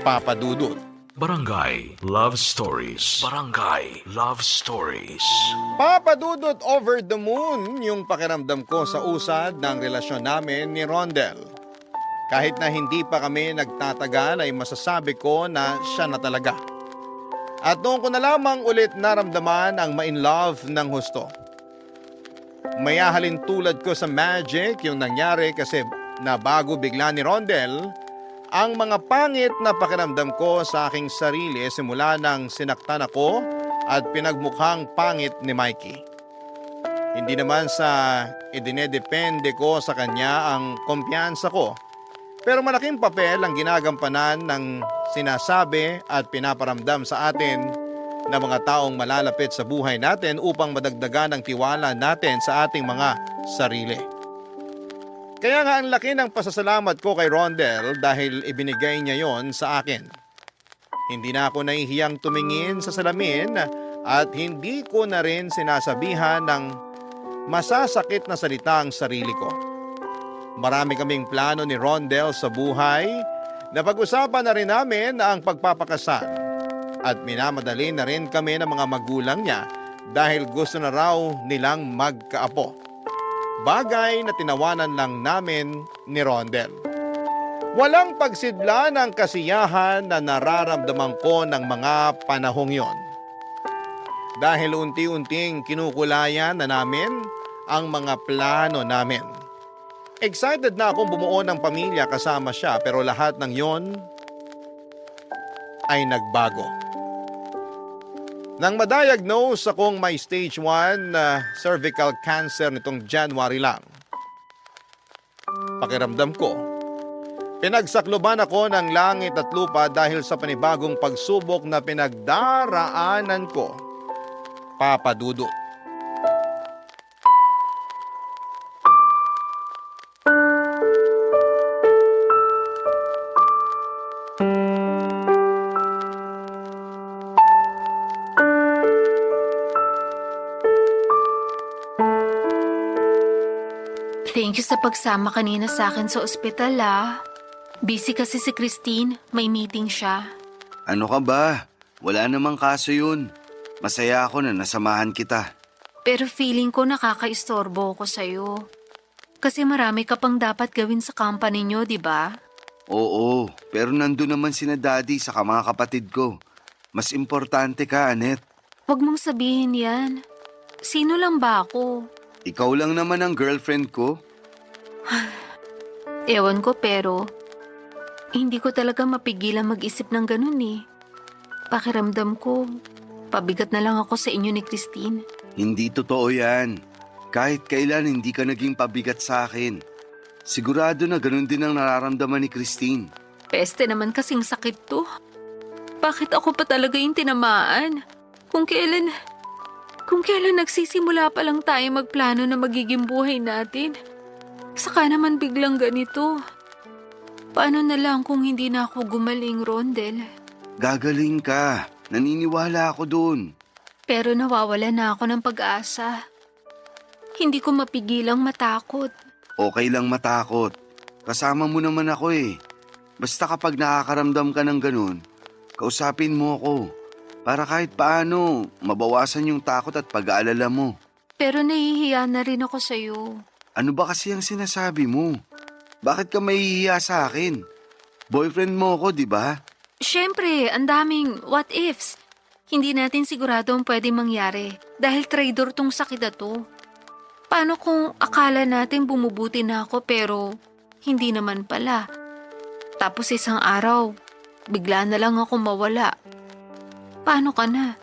Papa Dudut. Barangay Love Stories. Barangay Love Stories. Papa Dudut, over the moon yung pakiramdam ko sa usad ng relasyon namin ni Rondel. Kahit na hindi pa kami nagtatagal ay masasabi ko na siya na talaga. At doon ko na lamang ulit naramdaman ang ma-in love ng husto. May ahalin tulad ko sa magic yung nangyari kasi nabago bigla ni Rondel ang mga pangit na pakiramdam ko sa aking sarili simula nang sinaktan ako at pinagmukhang pangit ni Mikey. Hindi naman sa idinedepende ko sa kanya ang kumpiyansa ko, pero malaking papel ang ginagampanan ng sinasabi at pinaparamdam sa atin ng mga taong malalapit sa buhay natin upang madagdagan ang tiwala natin sa ating mga sarili. Kaya nga ang laki ng pasasalamat ko kay Rondel dahil ibinigay niya yon sa akin. Hindi na ako nahihiyang tumingin sa salamin at hindi ko na rin sinasabihan ng masasakit na salita ang sarili ko. Marami kaming plano ni Rondel sa buhay na pag-usapan na rin namin ang pagpapakasal at minamadali na rin kami ng mga magulang niya dahil gusto na raw nilang magkaapo. Bagay na tinawanan lang namin ni Rondel. Walang pagsidla ng kasiyahan na nararamdaman ko ng mga panahong yon. Dahil unti-unting kinukulayan na namin ang mga plano namin. Excited na akong bumuo ng pamilya kasama siya pero lahat ng yon ay nagbago. Nang ma-diagnose akong may stage 1 cervical cancer nitong January lang, pakiramdam ko, pinagsakluban ako ng langit at lupa dahil sa panibagong pagsubok na pinagdaraanan ko, Papa Dudut. Thank you sa pagsama kanina sa akin sa ospital, ah. Busy kasi si Christine, may meeting siya. Ano ka ba? Wala namang kaso yun. Masaya ako na nasamahan kita. Pero feeling ko nakakaistorbo ko sa'yo. Kasi marami ka pang dapat gawin sa company nyo, di ba? Oo, pero nandun naman sina daddy sa mga kapatid ko. Mas importante ka, Anet. Huwag mong sabihin yan. Sino lang ba ako? Ikaw lang naman ang girlfriend ko. Ewan ko pero hindi ko talaga mapigilan mag-isip ng ganun eh. Pakiramdam ko, pabigat na lang ako sa inyo ni Christine. Hindi totoo yan. Kahit kailan hindi ka naging pabigat sa akin. Sigurado na ganun din ang nararamdaman ni Christine. Peste naman kasing sakit to. Bakit ako pa talaga yung tinamaan? Kung kailan nagsisimula pa lang tayo magplano na magiging buhay natin. Saka naman biglang ganito. Paano na lang kung hindi na ako gumaling, Rondel? Gagaling ka. Naniniwala ako dun. Pero nawawala na ako ng pag-asa. Hindi ko mapigilang matakot. Okay lang matakot. Kasama mo naman ako eh. Basta kapag nakakaramdam ka ng ganun, kausapin mo ako. Para kahit paano, mabawasan yung takot at pag-aalala mo. Pero nahihiya na rin ako sa'yo. Ano ba kasi ang sinasabi mo? Bakit ka mahihiya sa akin? Boyfriend mo ako, di ba? Siyempre, ang daming what ifs. Hindi natin sigurado ang pwede mangyari dahil traitor tong sakit na to. Paano kung akala natin bumubuti na ako pero hindi naman pala? Tapos isang araw, bigla na lang ako mawala. Paano ka na?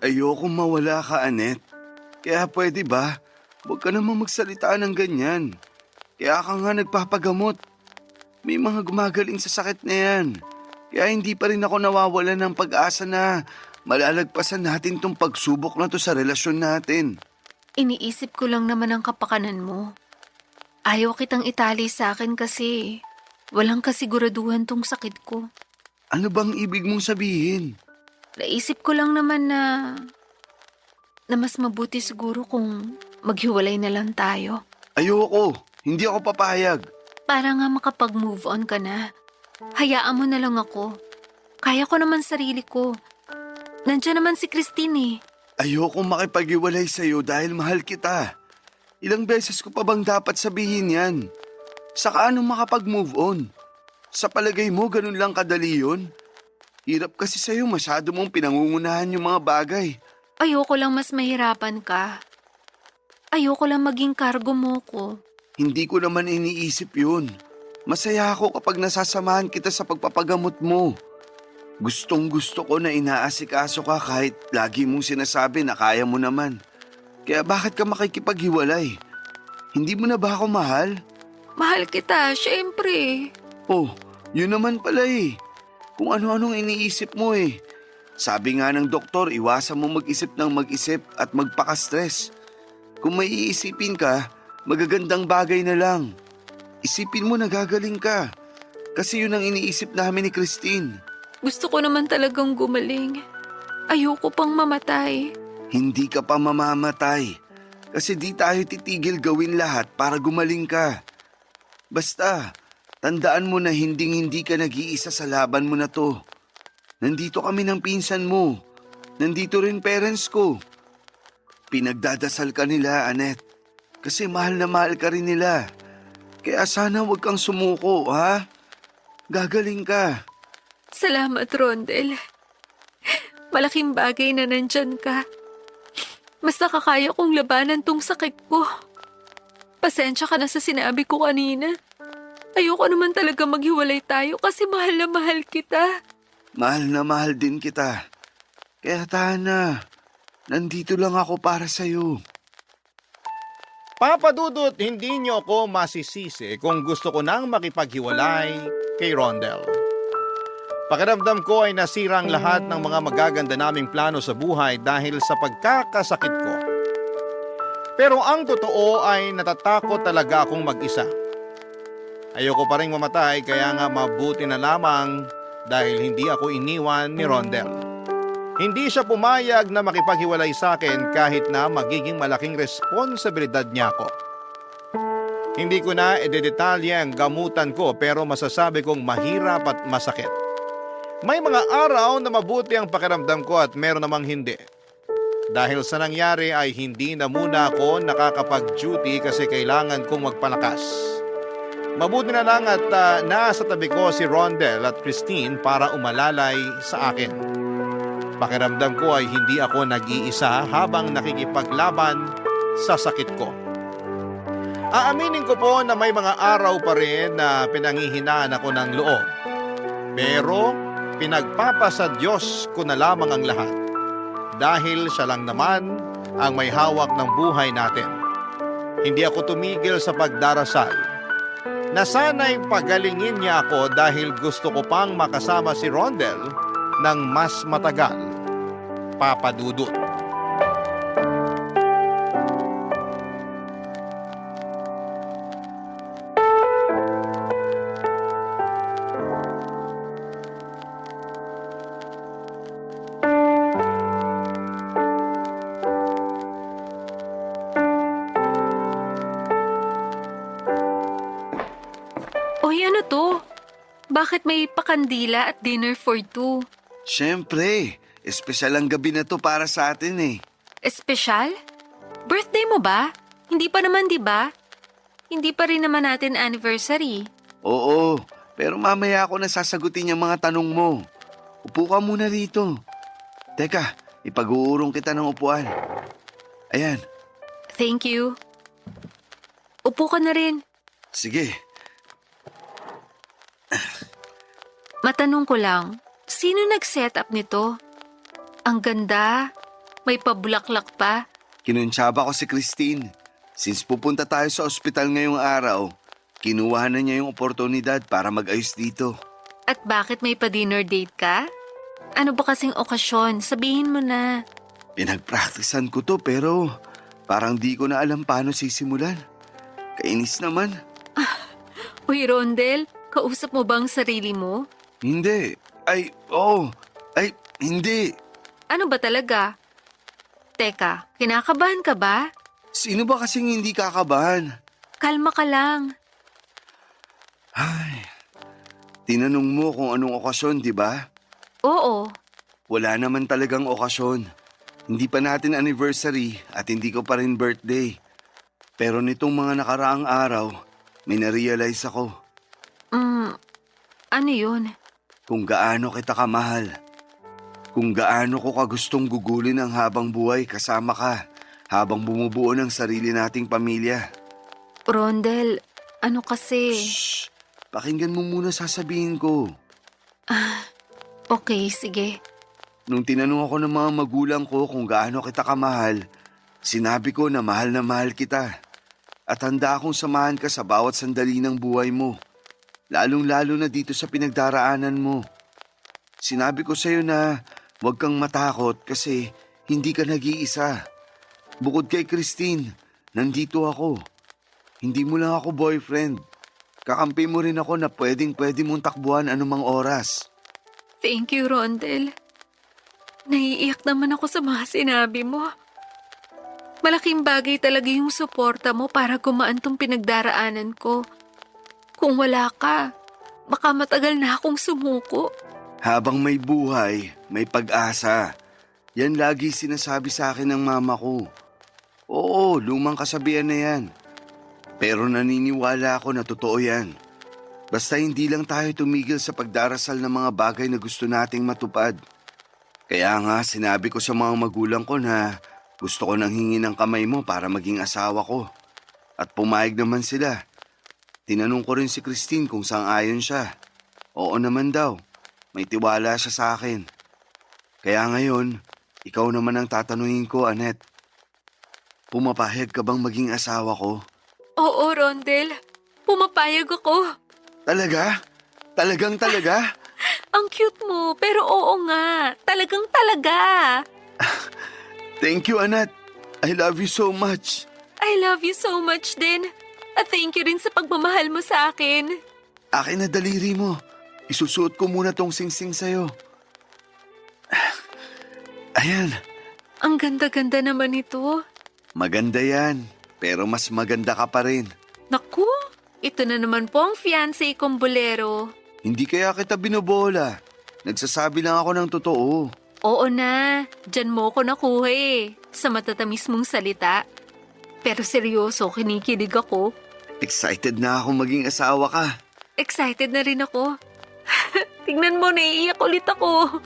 Ayokong mawala ka, Anet. Kaya pwede ba? Huwag ka namang magsalita ng ganyan. Kaya ka nga nagpapagamot. May mga gumagaling sa sakit na yan. Kaya hindi pa rin ako nawawala ng pag-asa na malalagpasan natin tong pagsubok na to sa relasyon natin. Iniisip ko lang naman ang kapakanan mo. Ayaw kitang itali sa akin kasi walang kasiguraduhan tong sakit ko. Ano bang ibig mong sabihin? Naisip ko lang naman na mas mabuti siguro kung maghiwalay na lang tayo. Ayoko. Hindi ako papayag. Para nga makapag-move on ka na. Hayaan mo na lang ako. Kaya ko naman sarili ko. Nandiyan naman si Christine eh. Ayokong makipag-iwalay sa'yo dahil mahal kita. Ilang beses ko pa bang dapat sabihin yan? Saka anong makapag-move on? Sa palagay mo, ganun lang kadali yun? Hirap kasi sa'yo, masyado mong pinangungunahan yung mga bagay. Ayoko lang mas mahirapan ka. Ayoko lang maging kargo mo ko. Hindi ko naman iniisip yun. Masaya ako kapag nasasamahan kita sa pagpapagamot mo. Gustong gusto ko na inaasikaso ka kahit lagi mong sinasabi na kaya mo naman. Kaya bakit ka makikipaghiwalay? Hindi mo na ba ako mahal? Mahal kita, syempre. Oh, yun naman pala eh. Kung ano-anong iniisip mo eh. Sabi nga ng doktor, iwasan mo mag-isip ng mag-isip at magpaka-stress. Kung may iisipin ka, magagandang bagay na lang. Isipin mo na gagaling ka. Kasi yun ang iniisip namin ni Christine. Gusto ko naman talagang gumaling. Ayoko pang mamatay. Hindi ka pa mamamatay. Kasi di tayo titigil gawin lahat para gumaling ka. Basta, tandaan mo na hindi ka nag-iisa sa laban mo na to. Nandito kami ng pinsan mo. Nandito rin parents ko. Pinagdadasal ka nila, Annette. Kasi mahal na mahal ka rin nila. Kaya sana huwag kang sumuko, ha? Gagaling ka. Salamat, Rondel. Malaking bagay na nandyan ka. Mas nakakaya kong labanan tong sakit ko. Pasensya ka na sa sinabi ko kanina. Ayoko naman talaga maghiwalay tayo kasi mahal na mahal kita. Mahal na mahal din kita. Kaya Tana, nandito lang ako para sa'yo. Papa Dudut, hindi niyo ako masisisi kung gusto ko nang makipaghiwalay kay Rondel. Pakiramdam ko ay nasira ang lahat ng mga magaganda naming plano sa buhay dahil sa pagkakasakit ko. Pero ang totoo ay natatakot talaga akong mag-isa. Ayoko pa rin mamatay kaya nga mabuti na lamang dahil hindi ako iniwan ni Rondel. Hindi siya pumayag na makipaghiwalay sa akin kahit na magiging malaking responsibilidad niya ako. Hindi ko na idedetalye ang gamutan ko pero masasabi kong mahirap at masakit. May mga araw na mabuti ang pakiramdam ko at meron namang hindi. Dahil sa nangyari ay hindi na muna ako nakakapag-duty kasi kailangan kong magpalakas. Mabuti na lang at nasa tabi ko si Rondel at Christine para umalalay sa akin. Pakiramdam ko ay hindi ako nag-iisa habang nakikipaglaban sa sakit ko. Aaminin ko po na may mga araw pa rin na pinanghihinaan ako ng loob. Pero pinagpapasa Diyos ko na lamang ang lahat. Dahil siya lang naman ang may hawak ng buhay natin. Hindi ako tumigil sa pagdarasal. Na sana'y pagalingin niya ako dahil gusto ko pang makasama si Rondel ng mas matagal. Papa Dudut. Oy, ano to? Bakit may pakandila at dinner for two? Siyempre, espesyal ang gabi na to para sa atin eh. Espesyal? Birthday mo ba? Hindi pa naman, di ba? Hindi pa rin naman natin anniversary. Oo, pero mamaya ako na sasagutin yung mga tanong mo. Upo ka muna rito. Teka, ipag-uurong kita ng upuan. Ayan, Thank you. Upo ka na rin. sige. Matanong ko lang, sino nag-set up nito? Ang ganda. May pabulaklak pa. Kinuntsaba ko si Christine. Since pupunta tayo sa ospital ngayong araw, kinuha na niya yung oportunidad para mag-ayos dito. At bakit may pa-dinner date ka? Ano ba kasing okasyon? Sabihin mo na. Pinagpraktisan ko to pero parang di ko na alam paano sisimulan. Kainis naman. Uy, Rondel, kausap mo bang sarili mo? Hindi. Ay, oo. Ay, hindi. Ano ba talaga? Teka, kinakabahan ka ba? Sino ba kasing hindi kakabahan? Kalma ka lang. Ay, tinanong mo kung anong okasyon, di ba? Oo. Wala naman talagang okasyon. Hindi pa natin anniversary at hindi ko pa rin birthday. Pero nitong mga nakaraang araw, may na-realize ako Ano yun? kung gaano kita kamahal. Kung gaano ko kagustong gugulin ang habang buhay kasama ka habang bumubuo ng sarili nating pamilya. Rondel, ano kasi? Shh! Pakinggan mo muna sasabihin ko. Okay, sige. Nung tinanong ako ng mga magulang ko kung gaano kita kamahal, sinabi ko na mahal kita. At handa akong samahan ka sa bawat sandali ng buhay mo. Lalong-lalo na dito sa pinagdaraanan mo. Sinabi ko sa'yo na huwag kang matakot kasi hindi ka nag-iisa. Bukod kay Christine, nandito ako. Hindi mo lang ako boyfriend. Kakampi mo rin ako na pwedeng-pwede mong takbuhan anumang oras. Thank you, Rondel. Naiiyak naman ako sa mga sinabi mo. Malaking bagay talaga yung suporta mo para gumaan tong pinagdaraanan ko. Kung wala ka, baka matagal na akong sumuko. Habang may buhay, may pag-asa. Yan lagi sinasabi sa akin ng mama ko. Oo, lumang kasabihan na yan. Pero naniniwala ako na totoo yan. Basta hindi lang tayo tumigil sa pagdarasal ng mga bagay na gusto nating matupad. Kaya nga sinabi ko sa mga magulang ko na gusto ko nang hingi ng kamay mo para maging asawa ko. At pumayag naman sila. Tinanong ko rin si Christine kung sang-ayon siya. Oo naman daw. May tiwala siya sa akin. Kaya ngayon, ikaw naman ang tatanungin ko, Annette. Pumapahayag ka bang maging asawa ko? Oo, Rondel. Pumapayag ako. Talaga? Talaga? Ang cute mo, pero oo nga. Talagang talaga. Thank you, Annette. I love you so much. I love you so much din. At thank you rin sa pagmamahal mo sa akin. Akin na daliri mo. Isusuot ko muna tong singsing sa'yo. Ayan. Ang ganda-ganda naman ito. Maganda yan. Pero mas maganda ka pa rin. Naku, ito na naman po ang fiancé kong bolero. Hindi kaya kita binobola. Nagsasabi lang ako ng totoo. Oo na, dyan mo ko nakuha sa matatamis mong salita. Pero seryoso, kinikilig ako. Excited na ako maging asawa ka. Excited na rin ako. Tingnan mo, naiiyak ulit ako.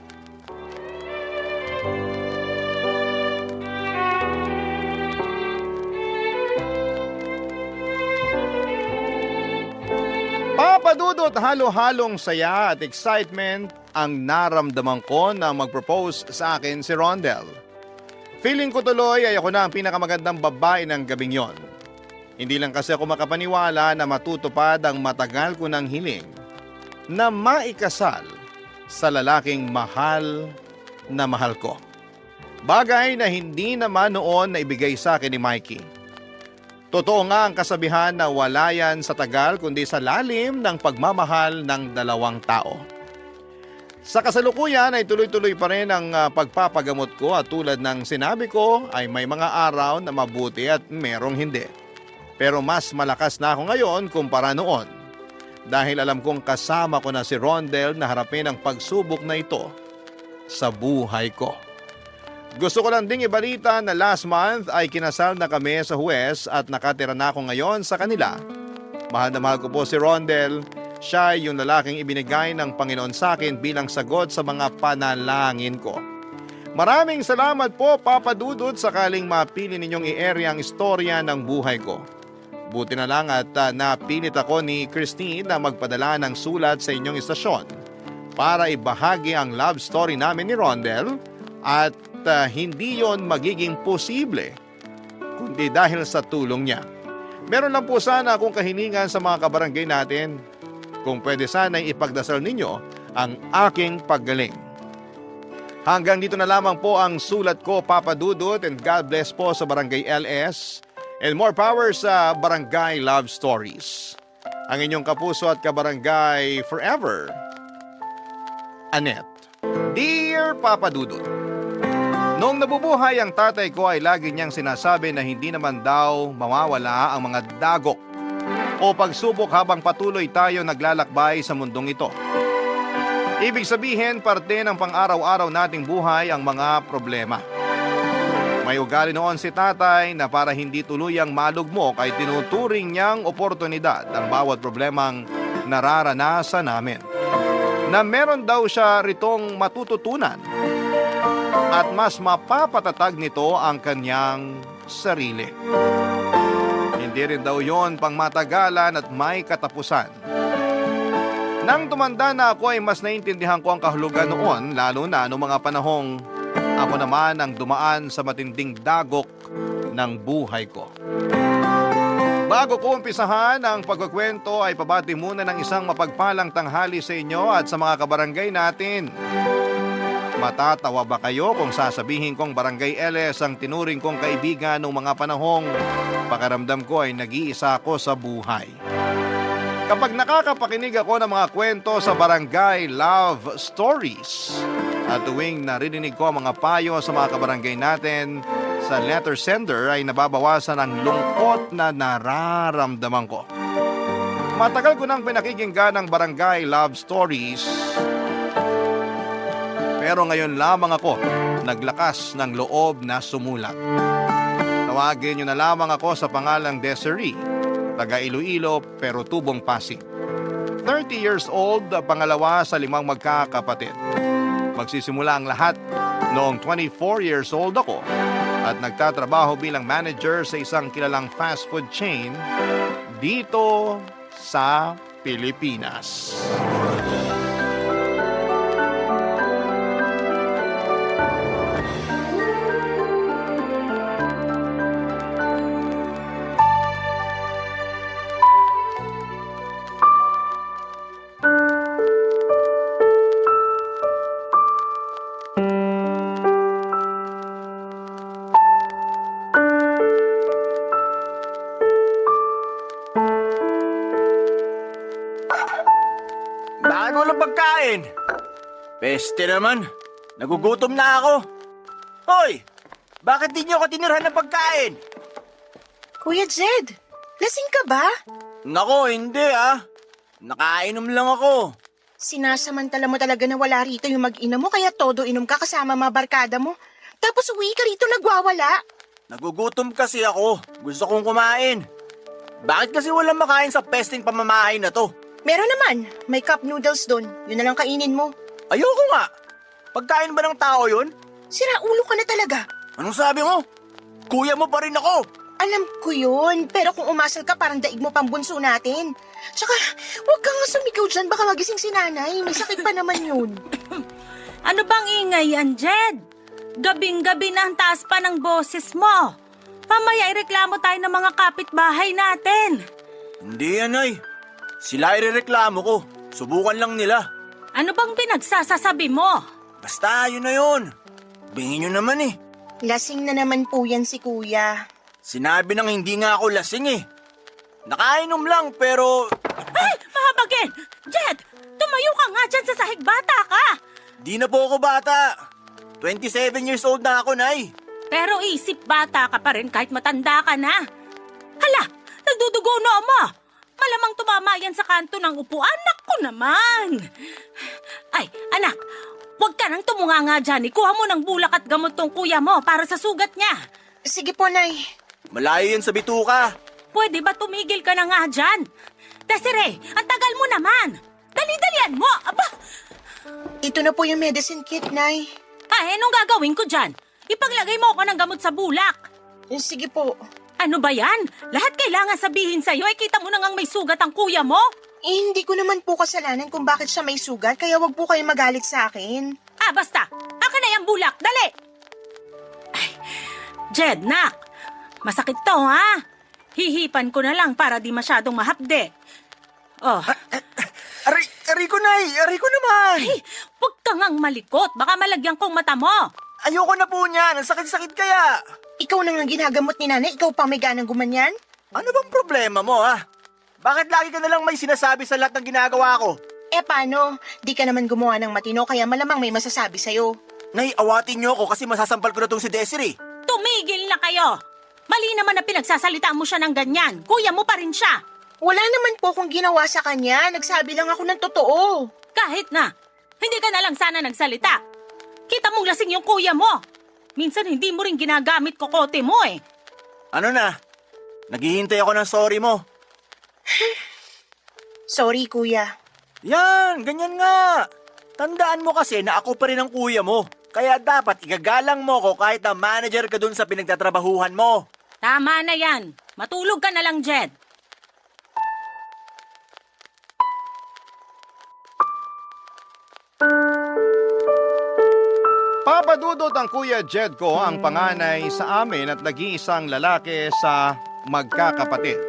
Papadudot halo-halong saya at excitement ang naramdaman ko na mag-propose sa akin si Rondel. Feeling ko tuloy ay ako na ang pinakamagandang babae ng gabing yon. Hindi lang kasi ako makapaniwala na matutupad ang matagal ko ng hiling na maikasal sa lalaking mahal na mahal ko. Bagay na hindi naman noon na ibigay sa akin ni Mikey. Totoo nga ang kasabihan na wala yan sa tagal kundi sa lalim ng pagmamahal ng dalawang tao. Sa kasalukuyan ay tuloy-tuloy pa rin ang pagpapagamot ko at tulad ng sinabi ko ay may mga araw na mabuti at merong hindi. Pero mas malakas na ako ngayon kumpara noon dahil alam kong kasama ko na si Rondel na harapin ang pagsubok na ito sa buhay ko. Gusto ko lang ding ibalita na last month ay kinasal na kami sa huwes at nakatira na ako ngayon sa kanila. Mahal na mahal ko po si Rondel. Siya yung lalaking ibinigay ng Panginoon sa akin bilang sagot sa mga panalangin ko. Maraming salamat po, Papa Dudut, sakaling mapili ninyong i-area ang istorya ng buhay ko. Buti na lang at napilit ako ni Christine na magpadala ng sulat sa inyong istasyon para ibahagi ang love story namin ni Rondel at hindi yon magiging posible kundi dahil sa tulong niya. Meron lang po sana akong kahilingan sa mga kabarangay natin. Kung pwede sana'y ipagdasal ninyo ang aking paggaling. Hanggang dito na lamang po ang sulat ko, Papa Dudut, and God bless po sa Barangay LS and more power sa Barangay Love Stories. Ang inyong kapuso at kabarangay forever, Annette. Dear Papa Dudut, noong nabubuhay ang tatay ko ay lagi niyang sinasabi na hindi naman daw mawawala ang mga dagok o pagsubok habang patuloy tayo naglalakbay sa mundong ito. Ibig sabihin, parte ng pang-araw-araw nating buhay ang mga problema. May ugali noon si tatay na para hindi tuluyang malugmok ay tinuturing niyang oportunidad ang bawat problemang nararanasan namin. Na meron daw siya ritong matututunan at mas mapapatatag nito ang kanyang sarili. Hindi rin daw yon pang matagalan at may katapusan. Nang tumanda na ako ay mas naintindihan ko ang kahulugan noon, lalo na noong mga panahong ako naman ang dumaan sa matinding dagok ng buhay ko. Bago ko umpisahan ang pagkukwento ay pabati muna ng isang mapagpalang tanghali sa inyo at sa mga kabarangay natin. Matatawa ba kayo kung sasabihin kong Barangay LS ang tinuring kong kaibigan noong mga panahong pakaramdam ko ay nag-iisa ako sa buhay? Kapag nakakapakinig ako ng mga kwento sa Barangay Love Stories at tuwing naririnig ko ang mga payo sa mga kabarangay natin sa letter sender ay nababawasan ang lungkot na nararamdaman ko. Matagal ko nang pinakikinggan ang Barangay Love Stories pero ngayon lamang ako naglakas ng loob na sumulat. Tawagin niyo na lamang ako sa pangalang Desiree, taga Iloilo pero tubong Pasig. 30 years old, pangalawa sa 5 magkakapatid. Magsisimula ang lahat noong 24 years old ako at nagtatrabaho bilang manager sa isang kilalang fast food chain dito sa Pilipinas. Bakit walang pagkain? Peste naman. Nagugutom na ako. Hoy! Bakit di niyo ako tinirhan ng pagkain? Kuya Jed, lasing ka ba? Nako, hindi ah. Nakainom lang ako. Sinasamantala mo talaga na wala rito yung mag-ina mo kaya todo inom ka kasama mga barkada mo. Tapos uwi ka rito nagwawala. Nagugutom kasi ako. Gusto kong kumain. Bakit kasi walang makain sa pesting pamamahay na to? Meron naman, may cup noodles doon. Yun na lang kainin mo. Ayoko nga. Pagkain ba ng tao yun? Sira ulo ka na talaga. Anong sabi mo? Kuya mo pa rin ako. Alam ko yun, pero kung umasal ka parang daig mo pang bunso natin. Tsaka, huwag kang sumigaw dyan, baka magising si nanay. May sakit pa naman yun. Ano bang ingay yan, Jed? Gabing-gabi na ang taas pa ng boses mo. Mamaya ireklamo tayo ng mga kapitbahay natin. Hindi yan ay. Sila irereklamo ko. Subukan lang nila. Ano bang pinagsasasabi mo? Basta, yun na yun. Bingin nyo naman eh. Lasing na naman po yan si kuya. Sinabi nang hindi nga ako lasing eh. Nakainom lang pero... Ay, mahabagin! Jed, tumayo ka nga dyan sa sahig, bata ka! Di na po ako bata. 27 years old na ako, Nay. Pero isip bata ka pa rin kahit matanda ka na. Hala, nagdudugo na mo! Malamang tumama yan sa kanto ng upuan. Naku naman! Ay, anak, huwag ka nang tumunga nga dyan. Ikuha mo ng bulak at gamot tong kuya mo para sa sugat niya. Sige po, Nay. Malayo yan sa bituka. Pwede ba tumigil ka na nga dyan? Desiree, ang tagal mo naman. Dali-dalian mo, aba! Ito na po yung medicine kit, Nay. Ay, anong gagawin ko dyan? Ipaglagay mo ako ng gamot sa bulak. Sige po. Ano ba yan? Lahat kailangan sabihin sa'yo ay kita mo na ngang may sugat ang kuya mo? Hindi ko naman po kasalanan kung bakit siya may sugat, kaya wag po kayong magalit sa akin. Ah, basta. Akin na yung bulak. Dali! Ay, Jed, nak. Masakit to, ha? Hihipan ko na lang para di masyadong mahapde. Oh. Aray ko, Nay! Aray ko naman! Ay, huwag ka ngang malikot. Baka malagyan kong mata mo. Ayoko na po niyan. Ang sakit-sakit kaya. Ikaw na nga ginagamot ni nanay, ikaw pa may ganang gumanyan? Ano bang problema mo, ha? Bakit lagi ka nalang may sinasabi sa lahat ng ginagawa ko? Paano? Di ka naman gumawa ng matino kaya malamang may masasabi sa'yo. Nay, awatin niyo ako kasi masasampal ko na tong si Desiree. Tumigil na kayo. Mali naman na pinagsasalita mo siya ng ganyan. Kuya mo pa rin siya. Wala naman po akong ginawa sa kanya, nagsabi lang ako ng totoo. Kahit na. Hindi ka na lang sana nagsalita. Kita mong lasing yung kuya mo. Minsan hindi mo rin ginagamit kokote mo eh. Ano na? Naghihintay ako ng sorry mo. Sorry, kuya. Yan, ganyan nga. Tandaan mo kasi na ako pa rin ang kuya mo. Kaya dapat igagalang mo ko kahit na manager ka dun sa pinagtatrabahuhan mo. Tama na yan. Matulog ka na lang, Jed. Papadudot ang Kuya Jed ko ang panganay sa amin at nag-iisang lalaki sa magkakapatid.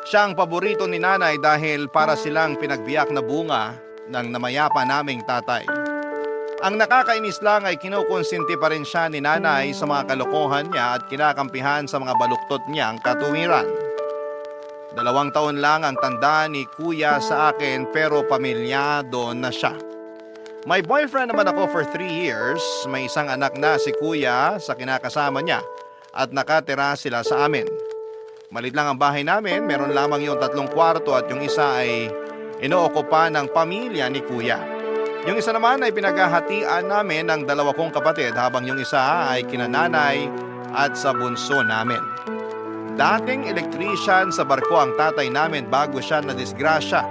Siya ang paborito ni nanay dahil para silang pinagbiyak na bunga ng namayapa naming tatay. Ang nakakainis lang ay kinukonsinti pa rin siya ni nanay sa mga kalokohan niya at kinakampihan sa mga baluktot niyang katuwiran. 2 taon lang ang tanda ni Kuya sa akin pero pamilyado na siya. May boyfriend naman ako for 3 years. May isang anak na si Kuya sa kinakasama niya at nakatira sila sa amin. Malit lang ang bahay namin, meron lamang yung 3 kwarto at yung isa ay inookupa ng pamilya ni Kuya. Yung isa naman ay pinaghahatian namin ng 2 kong kapatid habang yung isa ay kinananay at sa bunso namin. Dating electrician sa barko ang tatay namin bago siya nadisgrasya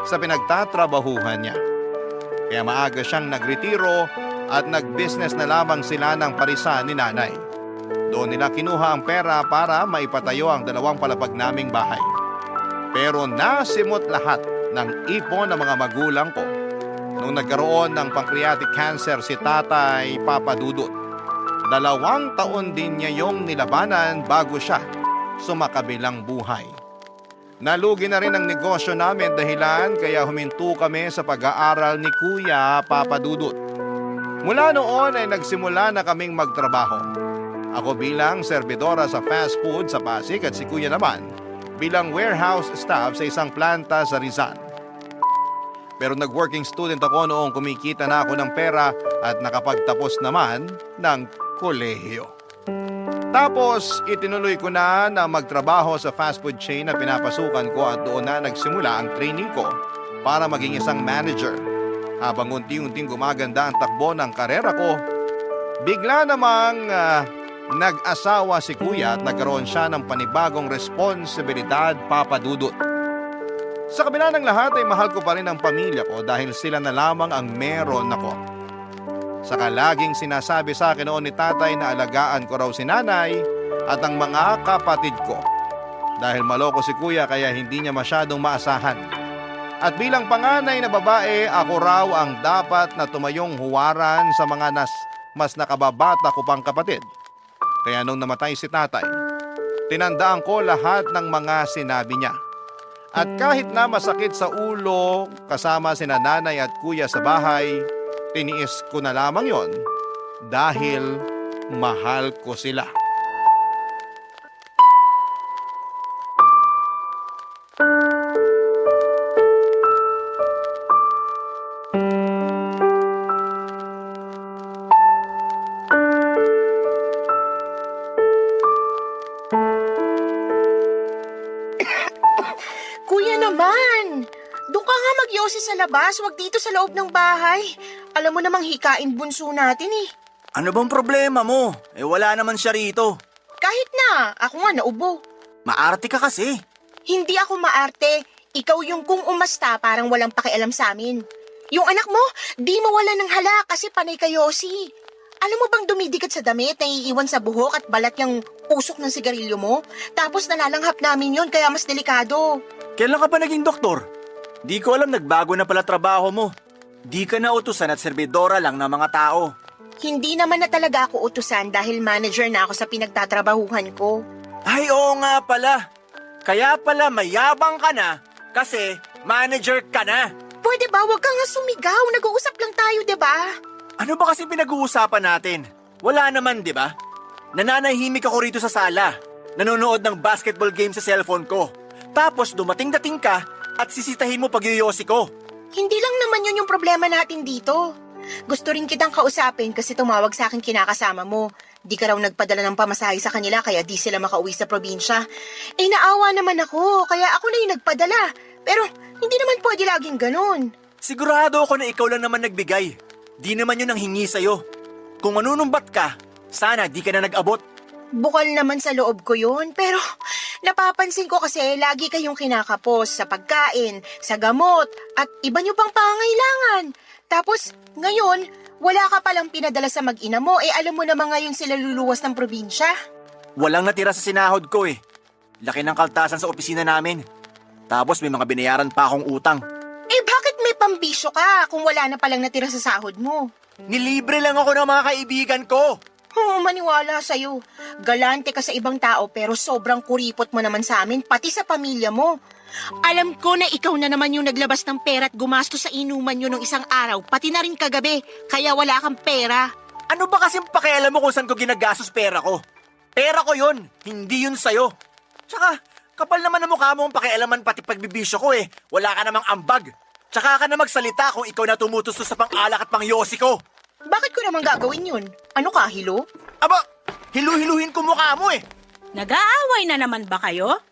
sa pinagtatrabahuhan niya. Kaya maaga siyang nagretiro at nag-business na lamang sila ng parisan ni nanay. Doon nila kinuha ang pera para maipatayo ang 2 palapag naming bahay. Pero nasimot lahat ng ipon ng mga magulang ko nung nagkaroon ng pancreatic cancer si Tatay Papa Dudut. 2 taon din niya yung nilabanan bago siya sumakabilang buhay. Nalugi na rin ang negosyo namin dahilan kaya huminto kami sa pag-aaral ni Kuya Papa Dudut. Mula noon ay nagsimula na kaming magtrabaho. Ako bilang serbidora sa fast food sa Pasig at si Kuya naman bilang warehouse staff sa isang planta sa Rizal. Pero nag-working student ako noong kumikita na ako ng pera at nakapagtapos naman ng kolehiyo. Tapos itinuloy ko na magtrabaho sa fast food chain na pinapasukan ko at doon na nagsimula ang training ko para maging isang manager. Habang unti-unting gumaganda ang takbo ng karera ko, bigla namang nag-asawa si Kuya at nagkaroon siya ng panibagong responsibilidad, Papa Dudut. Sa kabila ng lahat ay mahal ko pa rin ang pamilya ko dahil sila na lamang ang meron ako. Saka laging sinasabi sa akin noon ni tatay na alagaan ko raw si nanay at ang mga kapatid ko. Dahil maloko si Kuya kaya hindi niya masyadong maasahan. At bilang panganay na babae, ako raw ang dapat na tumayong huwaran sa mga mas nakababata ko pang kapatid. Kaya nung namatay si tatay, tinandaan ko lahat ng mga sinabi niya. At kahit na masakit sa ulo kasama sina nanay at kuya sa bahay, tiniis ko na lamang yon dahil mahal ko sila. Kuya naman! Doon ka nga magyosi sa labas, wag dito sa loob ng bahay. Alam mo namang hikain bunso natin eh. Ano bang problema mo? Wala naman siya rito. Kahit na, ako nga naubo. Maarte ka kasi. Hindi ako maarte. Ikaw yung kung umasta parang walang pakialam sa amin. Yung anak mo, di mawala ng hala kasi panay kayosi. Alam mo bang dumidikit sa damit, naiiwan sa buhok at balat yung usok ng sigarilyo mo? Tapos nalalanghap namin yon kaya mas delikado. Kailan ka pa naging doktor? Di ko alam nagbago na pala trabaho mo. Di ka na utusan at serbidora lang ng mga tao. Hindi naman na talaga ako utusan dahil manager na ako sa pinagtatrabahuhan ko. Ay, oo nga pala. Kaya pala mayabang ka na kasi manager ka na. Pwede ba wag kang nga sumigaw? Nag-uusap lang tayo, 'di ba? Ano ba kasi pinag-uusapan natin? Wala naman, di ba? Nananahimik ako rito sa sala. Nanonood ng basketball game sa cellphone ko. Tapos dumating-dating ka at sisitahin mo pag-yoyosi ko. Hindi lang naman yun yung problema natin dito. Gusto rin kitang kausapin kasi tumawag sa akin kinakasama mo. Di ka raw nagpadala ng pamasahe sa kanila kaya di sila makauwi sa probinsya. Naawa naman ako kaya ako na yung nagpadala. Pero hindi naman pwede laging ganun. Sigurado ako na ikaw lang naman nagbigay. Di naman yun ang hingi sa'yo. Kung manunumbat ka, sana di ka na nag-abot. Bukal naman sa loob ko yun, pero napapansin ko kasi lagi kayong kinakapos sa pagkain, sa gamot, at iba nyo pang pangailangan. Tapos, ngayon, wala ka palang pinadala sa mag-ina mo, alam mo naman ngayon sila luluwas ng probinsya. Walang natira sa sinahod ko eh. Laki ng kaltasan sa opisina namin. Tapos may mga binayaran pa akong utang. Bakit may pambisyo ka kung wala na palang natira sa sahod mo? Nilibre lang ako ng mga kaibigan ko. Maniwala sa'yo. Galante ka sa ibang tao pero sobrang kuripot mo naman sa amin, pati sa pamilya mo. Alam ko na ikaw na naman yung naglabas ng pera at gumastos sa inuman nyo ng isang araw, pati na rin kagabi, kaya wala kang pera. Ano ba kasing pakialam mo kung saan ko ginagastos pera ko? Pera ko yun, hindi yun sa'yo. Tsaka, kapal naman ang mukha mo ang pakialaman pati pagbibisyo ko eh. Wala ka namang ambag. Tsaka ka na magsalita kung ikaw na tumutustos sa pang-alak at pang-yosi ko. Bakit ko naman gagawin yun? Ano ka, hilo? Aba, hilu-hiluhin ko mukha mo eh. Nag-aaway na naman ba kayo?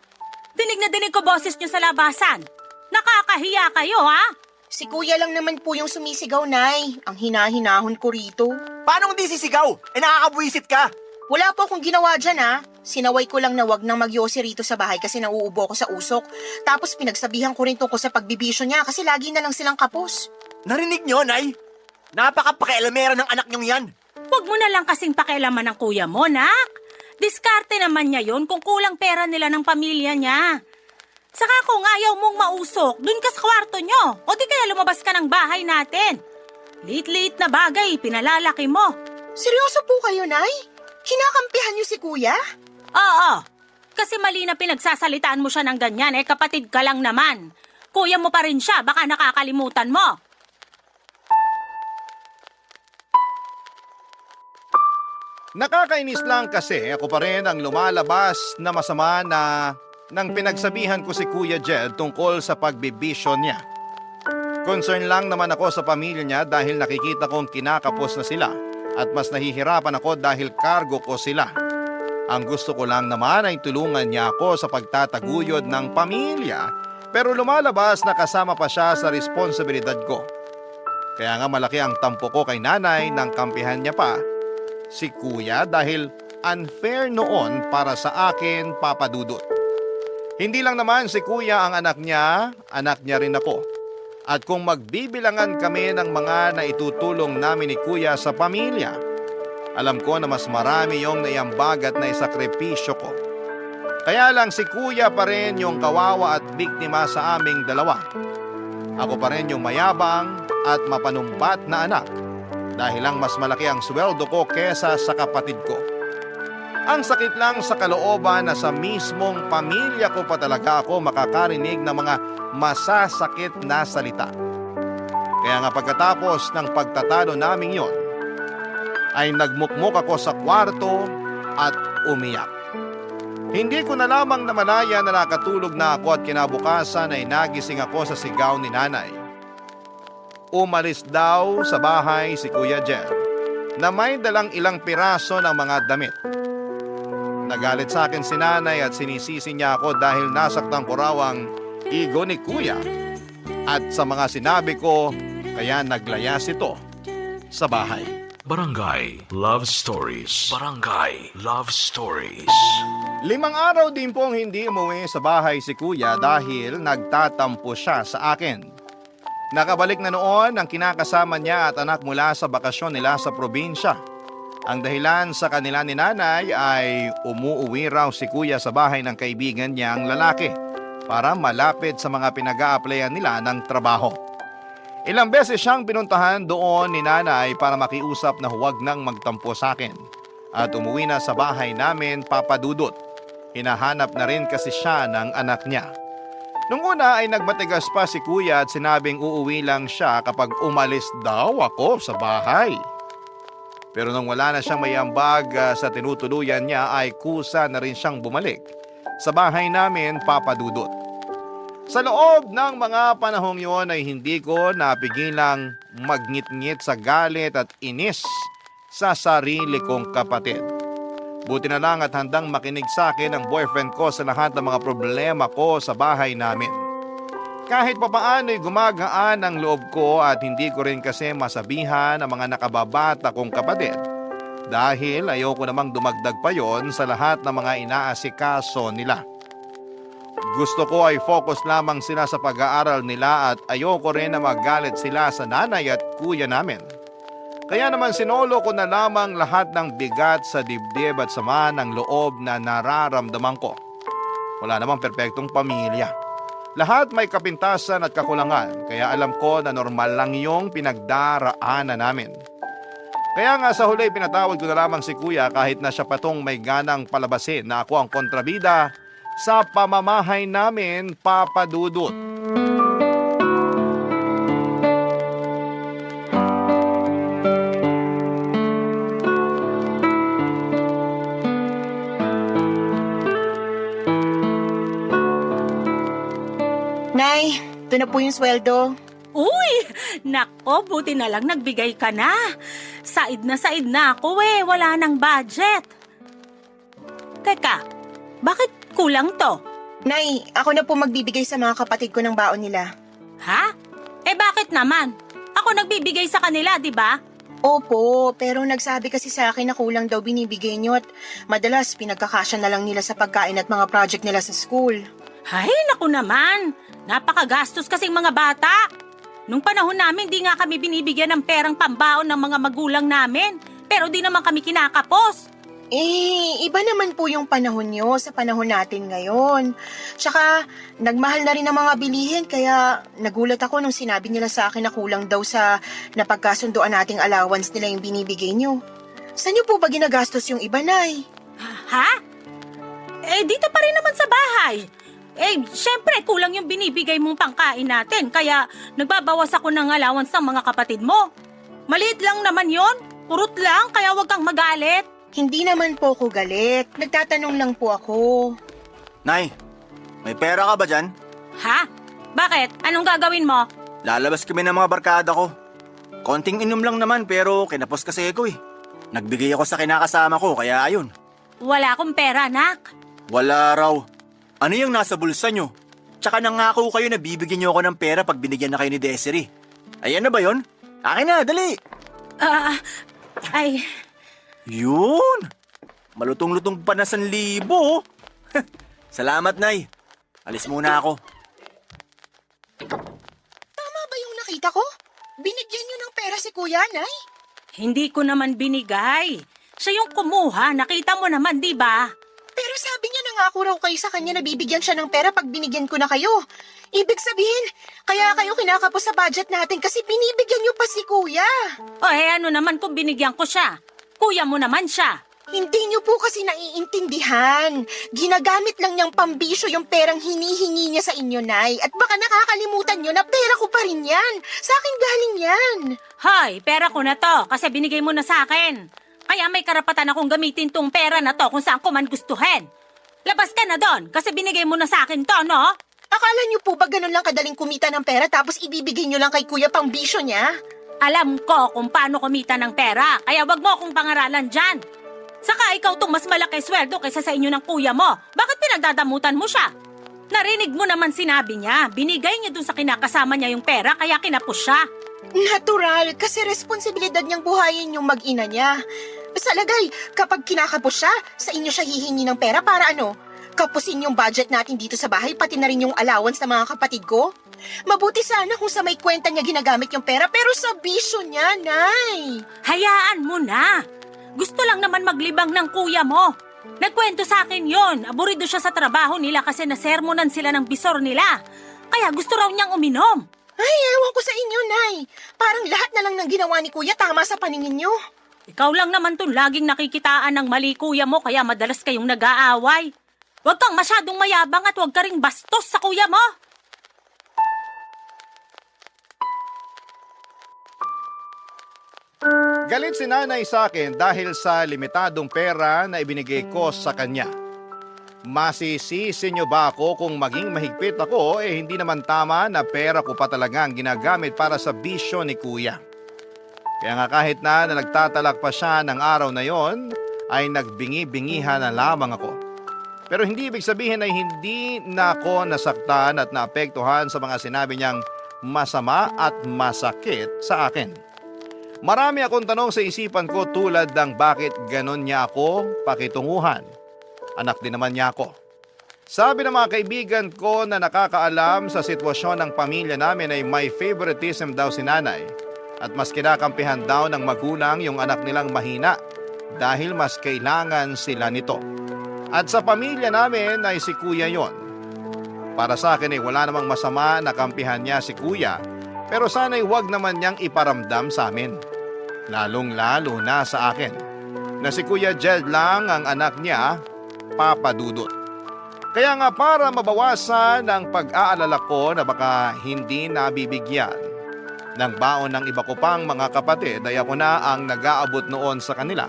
Dinig na dinig ko boses nyo sa labasan. Nakakahiya kayo, ha? Si kuya lang naman po yung sumisigaw, Nay. Ang hinahinahon ko rito. Paano hindi sisigaw? Nakakabwisit ka. Wala po akong ginawa dyan, ha? Sinaway ko lang na wag nang magyosi rito sa bahay kasi nauubo ako sa usok. Tapos pinagsabihan ko rin tungkol sa pagbibisyo niya kasi lagi na lang silang kapos. Narinig nyo, Nay? Napaka-pakialamera ng anak nyong yan. Huwag mo na lang kasing pakialaman ng kuya mo, nak. Diskarte naman niya yon kung kulang pera nila ng pamilya niya. Saka kung ayaw mong mausok, dun ka sa kwarto nyo. O di kaya lumabas ka ng bahay natin. Liit-liit na bagay, pinalalaki mo. Seryoso po kayo, Nay? Kinakampihan niyo si kuya? Oo, kasi mali na pinagsasalitaan mo siya ng ganyan, kapatid ka lang naman. Kuya mo pa rin siya, baka nakakalimutan mo. Nakakainis lang kasi ako pa rin ang lumalabas na masama na nang pinagsabihan ko si Kuya Jed tungkol sa pagbibisyo niya. Concern lang naman ako sa pamilya niya dahil nakikita kong kinakapos na sila at mas nahihirapan ako dahil kargo ko sila. Ang gusto ko lang naman ay tulungan niya ako sa pagtataguyod ng pamilya pero lumalabas na kasama pa siya sa responsibilidad ko. Kaya nga malaki ang tampo ko kay nanay nang kampihan niya pa si kuya dahil unfair noon para sa akin, Papa Dudut. Hindi lang naman si kuya ang anak niya rin ako. At kung magbibilangan kami ng mga naitutulong namin ni kuya sa pamilya, alam ko na mas marami yung naiambag at naisakripisyo ko. Kaya lang si kuya pa rin yung kawawa at biktima sa aming dalawa. Ako pa rin yung mayabang at mapanumbat na anak dahil lang mas malaki ang sweldo ko kesa sa kapatid ko. Ang sakit lang sa kalooban na sa mismong pamilya ko pa talaga ako makakarinig ng mga masasakit na salita. Kaya nga pagkatapos ng pagtatalo naming yon, ay nagmukmuk ako sa kwarto at umiyak. Hindi ko na lamang namalaya na nakatulog na ako at kinabukasan ay nagising ako sa sigaw ni nanay. Umalis daw sa bahay si Kuya Jen na may dalang ilang piraso ng mga damit. Nagalit sa akin si nanay at sinisisi niya ako dahil nasaktan ko raw ang ego ni Kuya. At sa mga sinabi ko, kaya naglayas ito sa bahay. Barangay Love Stories. Barangay Love Stories. 5 araw din pong hindi umuwi sa bahay si Kuya dahil nagtatampo siya sa akin. Nakabalik na noon ang kinakasama niya at anak mula sa bakasyon nila sa probinsya. Ang dahilan sa kanila ni nanay ay umuuwi raw si Kuya sa bahay ng kaibigan niya ang lalaki para malapit sa mga pinag-a-applyan nila ng trabaho. Ilang beses siyang pinuntahan doon ni nanay para makiusap na huwag nang magtampo sa akin. At umuwi na sa bahay namin, Papa Dudut. Hinahanap na rin kasi siya ng anak niya. Nung una ay nagmatigas pa si Kuya at sinabing uuwi lang siya kapag umalis daw ako sa bahay. Pero nung wala na siyang mayambag sa tinutuluyan niya ay kusa na rin siyang bumalik sa bahay namin, Papa Dudut. Sa loob ng mga panahong yon ay hindi ko napigilang magngit-ngit sa galit at inis sa sarili kong kapatid. Buti na lang at handang makinig sa akin ang boyfriend ko sa lahat ng mga problema ko sa bahay namin. Kahit papaano'y gumagaan ang loob ko at hindi ko rin kasi masabihan ang mga nakababata kong kapatid. Dahil ayoko namang dumagdag pa yon sa lahat ng mga inaasikaso nila. Gusto ko ay focus lamang sila sa pag-aaral nila at ayoko rin na magalit sila sa nanay at kuya namin. Kaya naman sinolo ko na lamang lahat ng bigat sa dibdib at sama ng loob na nararamdaman ko. Wala namang perpektong pamilya. Lahat may kapintasan at kakulangan, kaya alam ko na normal lang yung pinagdaraanan namin. Kaya nga sa huli pinatawad ko na lamang si kuya kahit na siya patong may ganang palabasin na ako ang kontrabida sa pamamahay namin, Papa Dudut. Nay, ito na po yung sweldo. Uy! Nako, buti na lang nagbigay ka na. Said na ako wala nang budget. Teka, bakit kulang to? Nay, ako na po magbibigay sa mga kapatid ko ng baon nila. Ha? Bakit naman? Ako nagbibigay sa kanila, di ba? Opo, pero nagsabi kasi sa akin na kulang daw binibigay nyo at madalas pinagkakasya na lang nila sa pagkain at mga project nila sa school. Ay, naku naman. Napakagastos kasing mga bata. Nung panahon namin, di nga kami binibigyan ng perang pambaon ng mga magulang namin. Pero di naman kami kinakapos. Iba naman po yung panahon nyo sa panahon natin ngayon. Tsaka, nagmahal na rin ang mga bilihin kaya nagulat ako nung sinabi nila sa akin na kulang daw sa napagkasunduan nating allowance nila yung binibigay nyo. Saan nyo po ba ginagastos yung iba, Nay? Ha? Dito pa rin naman sa bahay. Syempre, kulang yung binibigay mong pangkain natin, kaya nagbabawas ako ng allowance ng mga kapatid mo. Maliit lang naman yon, purot lang, kaya wag kang magalit. Hindi naman po ako galit. Nagtatanong lang po ako. Nay, may pera ka ba dyan? Ha? Bakit? Anong gagawin mo? Lalabas kami ng mga barkada ko. Konting inom lang naman pero kinapos kasi ako eh. Nagbigay ako sa kinakasama ko kaya ayun. Wala akong pera, anak. Wala raw. Ano yung nasa bulsa nyo? Tsaka nangako kayo na bibigyan nyo ako ng pera pag binigyan na kayo ni Desiree. Ayan na ba yon? Akin na, dali! Ay, Yun! Malutong-lutong pa na 1,000. Salamat, Nay. Alis muna ako. Tama ba yung nakita ko? Binigyan nyo ng pera si Kuya, Nay? hindi ko naman binigay. Siya yung kumuha, nakita mo naman, di ba? Pero sabi niya nangako raw kayo sa kanya na bibigyan siya ng pera pag binigyan ko na kayo. Ibig sabihin, kaya kayo kinakapos sa budget natin kasi binibigyan niyo pa si Kuya. Ano naman kung binigyan ko siya? Kuya mo naman siya. Hindi niyo po kasi naiintindihan. Ginagamit lang niyang pambisyo yung perang hinihingi niya sa inyo, Nay. At baka nakakalimutan niyo na pera ko pa rin yan. Sa akin galing yan. Hoy, pera ko na to kasi binigay mo na sa akin. Kaya may karapatan akong gamitin tong pera na to kung saan ko man gustuhin. Labas ka na doon kasi binigay mo na sa akin to, no? Akala niyo po ba ganun lang kadaling kumita ng pera tapos ibibigay niyo lang kay Kuya pang bisyo niya? Alam ko kung paano kumita ng pera, kaya wag mo akong pangaralan dyan. Saka ikaw tong mas malaki sweldo kaysa sa inyo ng kuya mo. Bakit pinagdadamutan mo siya? Narinig mo naman sinabi niya, binigay niya dun sa kinakasama niya yung pera kaya kinapos siya. Natural, kasi responsibilidad niyang buhayin yung mag-ina niya. Sa lagay, kapag kinakapos siya, sa inyo siya hihingi ng pera para ano? Kapusin yung budget natin dito sa bahay, pati na rin yung allowance ng mga kapatid ko? Mabuti sana kung sa may kwenta niya ginagamit yung pera, pero sa bisyo niya, Nay. Hayaan mo na. Gusto lang naman maglibang ng kuya mo. Nagkwento sa akin yon. Aburido siya sa trabaho nila kasi nasermonan sila ng bisor nila. Kaya gusto raw niyang uminom. Ay, ewan ko sa inyo, Nay. Parang lahat na lang ng ginawa ni Kuya tama sa paningin niyo. Ikaw lang naman tong laging nakikitaan ng mali kuya mo kaya madalas kayong nag-aaway. Huwag kang masyadong mayabang at huwag ka ring bastos sa kuya mo. Galit si nanay sa akin dahil sa limitadong pera na ibinigay ko sa kanya. Masisisi niyo ba ako kung maging mahigpit ako hindi naman tama na pera ko pa talaga ang ginagamit para sa bisyo ni kuya. Kaya nga kahit na nagtatalak pa siya ng araw na yon, ay nagbingi-bingihan na lamang ako. Pero hindi ibig sabihin ay hindi na ako nasaktan at naapektuhan sa mga sinabi niyang masama at masakit sa akin. Marami akong tanong sa isipan ko tulad ng bakit ganon niya ako pakitunguhan. Anak din naman niya ako. Sabi ng mga kaibigan ko na nakakaalam sa sitwasyon ng pamilya namin ay may favoritism daw si nanay at mas kinakampihan daw ng magulang yung anak nilang mahina dahil mas kailangan sila nito. At sa pamilya namin ay si kuya yon. Para sa akin ay wala namang masama na kampihan niya si kuya, pero sana'y wag naman niyang iparamdam sa amin. Lalong-lalo na sa akin, na si Kuya Jed lang ang anak niya, Papa Dudut. Kaya nga para mabawasan ang pag-aalala ko na baka hindi nabibigyan ng baon ng iba ko pang mga kapatid ay ako na ang nag-aabot noon sa kanila,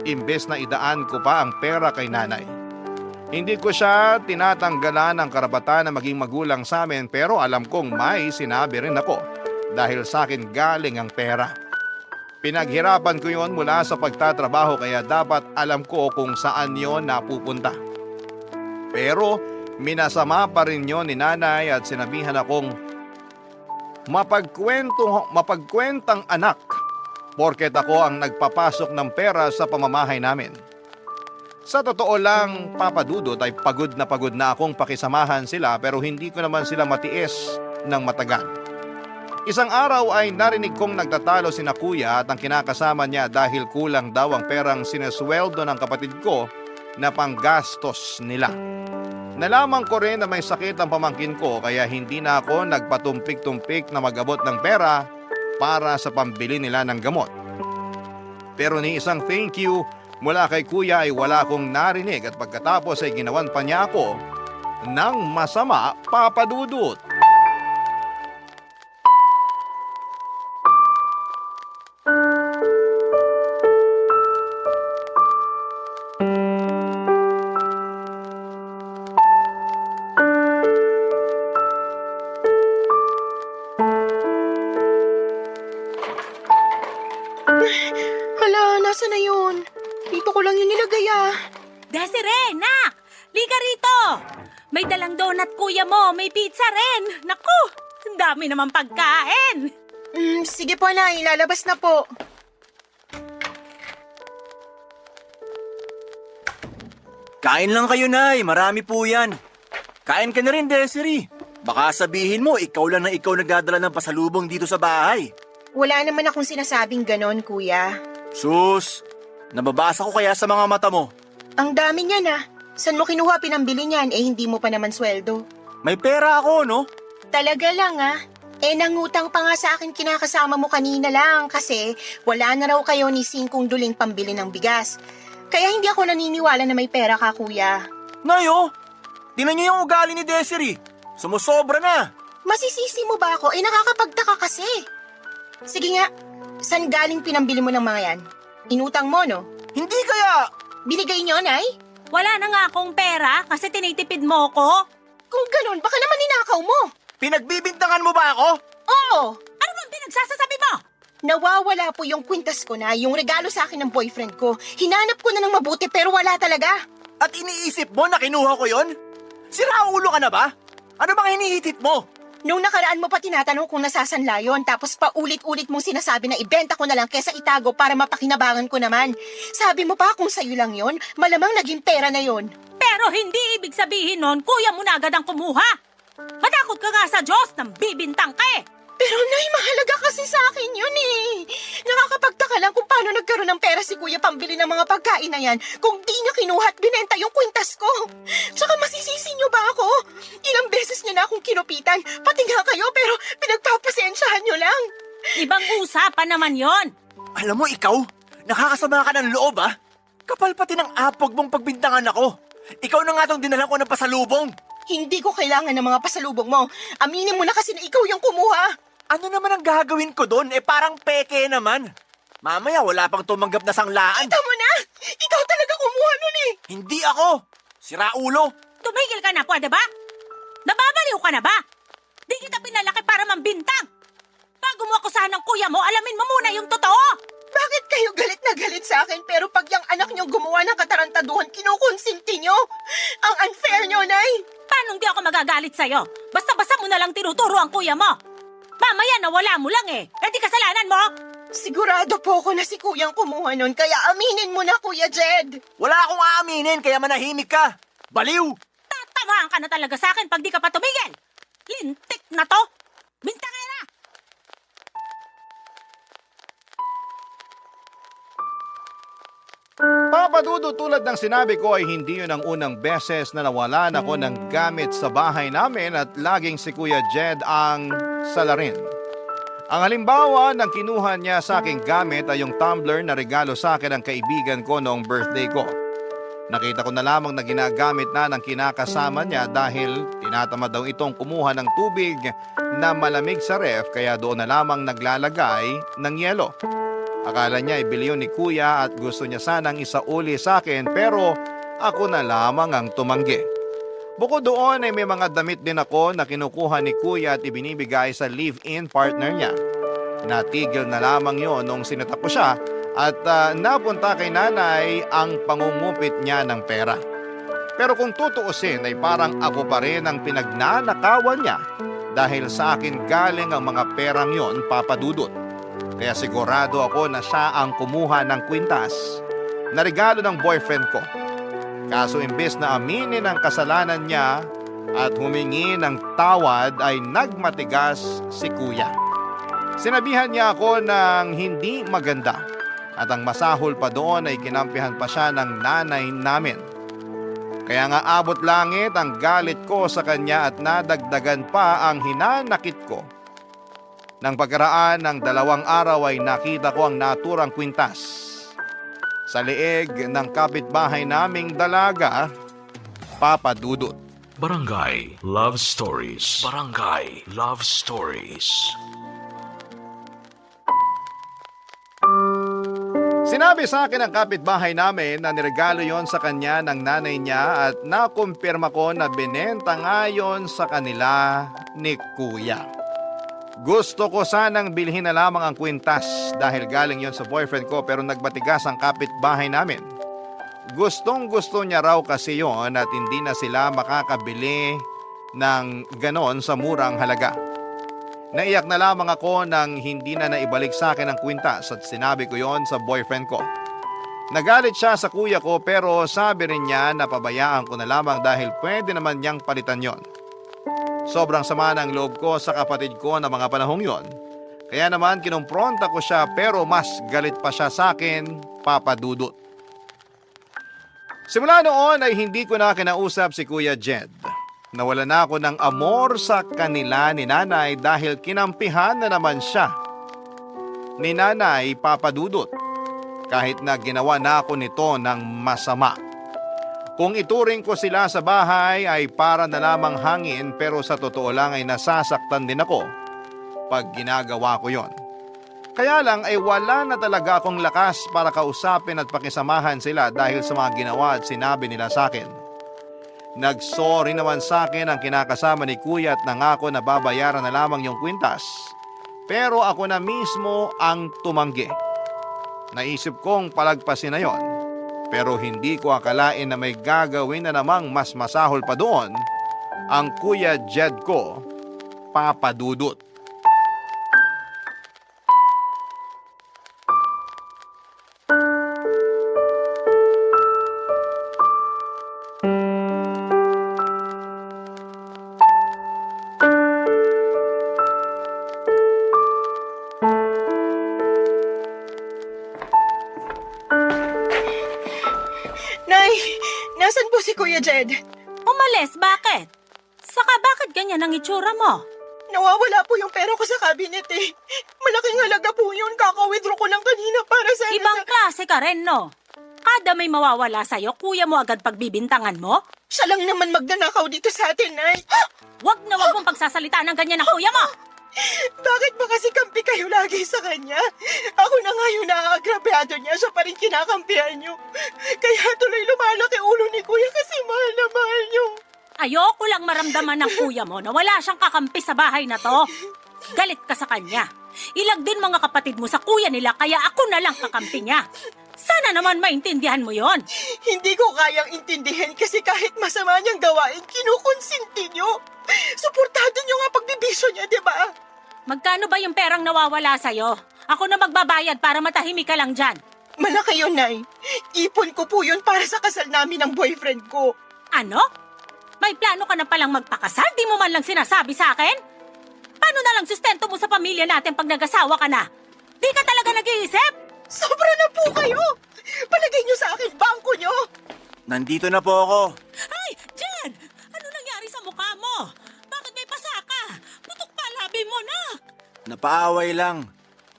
imbes na idaan ko pa ang pera kay nanay. Hindi ko siya tinatanggalan ng karapatan na maging magulang sa amin, pero alam kong may sinabi rin ako dahil sa akin galing ang pera. Pinaghirapan ko yon mula sa pagtatrabaho kaya dapat alam ko kung saan yon napupunta. Pero minasama pa rin yon ni nanay at sinabihan akong mapagkwentang anak porket ako ang nagpapasok ng pera sa pamamahay namin. Sa totoo lang, Papa Dudut, ay pagod na akong pakisamahan sila pero hindi ko naman sila matiis ng matagal. Isang araw ay narinig kong nagtatalo sina kuya at ang kinakasama niya dahil kulang daw ang perang sinesweldo ng kapatid ko na panggastos nila. Nalaman ko rin na may sakit ang pamangkin ko kaya hindi na ako nagpatumpik-tumpik na mag-abot ng pera para sa pambili nila ng gamot. Pero ni isang thank you mula kay kuya ay wala akong narinig at pagkatapos ay ginawan pa niya ako ng masama, Papa Dudut. Hala, nasa na yun? Dito ko lang yung nilagay ah. Desiree, nak! Liga rito! May dalang donut kuya mo, may pizza rin. Naku, ang dami naman pagkain. Sige po na, ilalabas na po. Kain lang kayo, Nay. Marami po yan. Kain ka na rin, Desiree. Baka sabihin mo, ikaw lang na ikaw nagdadala ng pasalubong dito sa bahay. Wala naman akong sinasabing ganon, kuya. Sus, nababasa ko kaya sa mga mata mo. Ang dami niyan ah. San mo kinuha pinambili niyan hindi mo pa naman sweldo? May pera ako, no? Talaga lang ah. Nangutang pa nga sa akin kinakasama mo kanina lang kasi wala na raw kayo ni Singkong Duling pambili ng bigas. Kaya hindi ako naniniwala na may pera ka, kuya. Nayo, tinan niyo yung ugali ni Desiree. Sumusobra na. Masisisi mo ba ako? Nakakapagtaka kasi. Sige nga, saan galing pinambili mo ng mga yan? Inutang mo, no? Hindi kaya... Binigay niyo, Nay? Wala na nga akong pera kasi tinitipid mo ko. Kung ganon, baka naman ninakaw mo. Pinagbibintangan mo ba ako? Oo! Ano bang pinagsasasabi mo? Nawawala po yung kwintas ko na yung regalo sa akin ng boyfriend ko. Hinanap ko na ng mabuti pero wala talaga. At iniisip mo na kinuha ko yon? Siraulo ka na ba? Ano bang hinihitit mo? Nung nakaraan mo pa tinatanong kung nasasanla yun, tapos paulit-ulit mong sinasabi na ibenta ko na lang kesa itago para mapakinabangan ko naman. Sabi mo pa kung sa'yo lang yon, malamang naging pera na yon. Pero hindi ibig sabihin nun, kuya mo na agad ang kumuha. Matakot ka nga sa Diyos nang bibintang ka eh. Pero Nay, mahalaga kasi sa akin yun eh. Nakakapagtaka lang kung paano nagkaroon ng pera si Kuya pambili ng mga pagkain na yan kung di niya kinuha at binenta yung kwintas ko. Tsaka masisisi niyo ba ako? Ilang beses niya na akong kinupitan, pati nga kayo pero pinagpapasensyahan niyo lang. Ibang usapan naman yon. Alam mo ikaw, nakakasama ka ng loob ah. Kapal pati ng apog mong pagbintangan ako. Ikaw na nga tong dinalan ko ng pasalubong. Hindi ko kailangan ng mga pasalubong mo. Aminin mo na kasi na ikaw yung kumuha. Ano naman ang gagawin ko doon? Parang peke naman. Mamaya wala pang tumanggap na sanglaan. Kita mo na! Ikaw talaga kumuha nun eh! Hindi ako! Siraulo! Tumigil ka na, pwede ba? Nababaliw ka na ba? Di kita pinalaki para mambintang. Bago mo akusahan ng kuya mo, alamin mo muna yung totoo. Bakit kayo galit na galit sa akin, pero pag yung anak niyo gumawa ng katarantaduhan, kinukonsinti niyo. Ang unfair niyo, Nay. Paano di ako magagalit sa'yo? Basta-basta mo na lang tinuturo ang kuya mo. Mamaya nawala mo lang eh. Eh di kasalanan mo? Sigurado po ako na si Kuyang kumuha nun, kaya aminin mo na, Kuya Jed. Wala akong aaminin, kaya manahimik ka. Baliw! Tatamaan ka na talaga sa akin pag di ka pa tumigil. Lintik na to. Bintangera! Papadudo, tulad ng sinabi ko ay hindi yun ang unang beses na nawalan ako ng gamit sa bahay namin at laging si Kuya Jed ang salarin. Ang halimbawa ng kinuha niya sa aking gamit ay yung tumbler na regalo sa akin ng kaibigan ko noong birthday ko. Nakita ko na lamang na ginagamit na ng kinakasama niya dahil tinatamad daw itong kumuha ng tubig na malamig sa ref kaya doon na lamang naglalagay ng yelo. Akala niya ibili yun ni Kuya at gusto niya sanang isauli sa akin pero ako na lamang ang tumanggi. Bukod doon ay may mga damit din ako na kinukuha ni Kuya at ibinibigay sa live-in partner niya. Natigil na lamang yon nung sinatap ko siya at napunta kay nanay ang pangungupit niya ng pera. Pero kung tutuusin ay parang ako pa rin ang pinagnanakawan niya dahil sa akin galing ang mga perang yon, Papadudot. Kaya sigurado ako na siya ang kumuha ng kwintas na regalo ng boyfriend ko. Kaso imbes na aminin ang kasalanan niya at humingi ng tawad ay nagmatigas si Kuya. Sinabihan niya ako ng hindi maganda at ang masahol pa doon ay kinampihan pa siya ng nanay namin. Kaya nga abot langit ang galit ko sa kanya at nadagdagan pa ang hinanakit ko. Nang pagkaraan ng 2 araw ay nakita ko ang naturang kwintas sa leeg ng kapitbahay naming dalaga, Papadudot. Barangay Love Stories. Barangay Love Stories. Sinabi sa akin ng kapitbahay namin na niregalo yon sa kanya ng nanay niya at nakumpirma ko na binenta nga yon sa kanila ni Kuya. Gusto ko sanang bilhin na lamang ang kwintas dahil galing yon sa boyfriend ko pero nagbatigas ang kapitbahay namin. Gustong gusto niya raw kasi yon at hindi na sila makakabili ng ganon sa murang halaga. Naiyak na lamang ako nang hindi na naibalik sa akin ang kwintas at sinabi ko yon sa boyfriend ko. Nagalit siya sa kuya ko pero sabi rin niya na pabayaan ko na lamang dahil pwede naman niyang palitan yon. Sobrang sama ng loob ko sa kapatid ko na mga panahong yon. Kaya naman kinumpronta ko siya pero mas galit pa siya sa akin, Papadudot. Simula noon ay hindi ko na kinausap si Kuya Jed. Nawala na ako ng amor sa kanila ni nanay dahil kinampihan na naman siya ni nanay, Papadudot. Kahit na ginawa na ako nito ng masama. Kung ituring ko sila sa bahay ay para na lamang hangin pero sa totoo lang ay nasasaktan din ako pag ginagawa ko yon. Kaya lang ay wala na talaga akong lakas para kausapin at pakisamahan sila dahil sa mga ginawa at sinabi nila sa akin. Nagsorry naman sa akin ang kinakasama ni Kuya at nangako na babayaran na lamang yung kwintas. Pero ako na mismo ang tumanggi. Naisip kong palagpasin na yon. Pero hindi ko akalain na may gagawin na namang mas masahol pa doon ang Kuya Jed ko, Papadudot. Nay, nasan po si Kuya Jed? Umalis, bakit? Saka bakit ganyan ang itsura mo? Nawawala po yung pera ko sa cabinet eh. Malaking halaga po yun. Kaka-withdraw ko lang kanina para sa... Ibang klase ka rin, no? Kada may mawawala sa'yo, kuya mo agad pagbibintangan mo? Siya lang naman magnanakaw dito sa atin, Nay. Wag na wag mong pagsasalita ng ganyan ng kuya mo! Bakit ba kasi kampi kayo lagi sa kanya? Ako na nga yung naagrabyado niya, siya pa rin kinakampihan niyo. Kaya tuloy lumalaki ulo ni Kuya kasi mahal na mahal niyo. Ayoko lang maramdaman ng kuya mo na wala siyang kakampi sa bahay na to. Galit ka sa kanya. Ilag din mga kapatid mo sa kuya nila kaya ako na lang kakampi niya. Sana naman maintindihan mo yon. Hindi ko kayang intindihin kasi kahit masama niyang gawain, kinukonsinti niyo. Suportado niyo nga pagbibisyo niya, di ba? Magkano ba yung perang nawawala sa'yo? Ako na magbabayad para matahimik ka lang dyan. Malaki yun, Nay. Ipon ko po yun para sa kasal namin ng boyfriend ko. Ano? May plano ka na palang magpakasal? Di mo man lang sinasabi sa akin? Paano na lang sustento mo sa pamilya natin pag nag-asawa ka na? Di ka talaga nag-iisip? Sobra na po kayo! Palagay niyo sa akin, bangko niyo! Nandito na po ako. Ay, Jed! Ano nangyari sa mukha mo? Bakit may pasa ka? Putok pa labi mo, nak! Napaaway lang.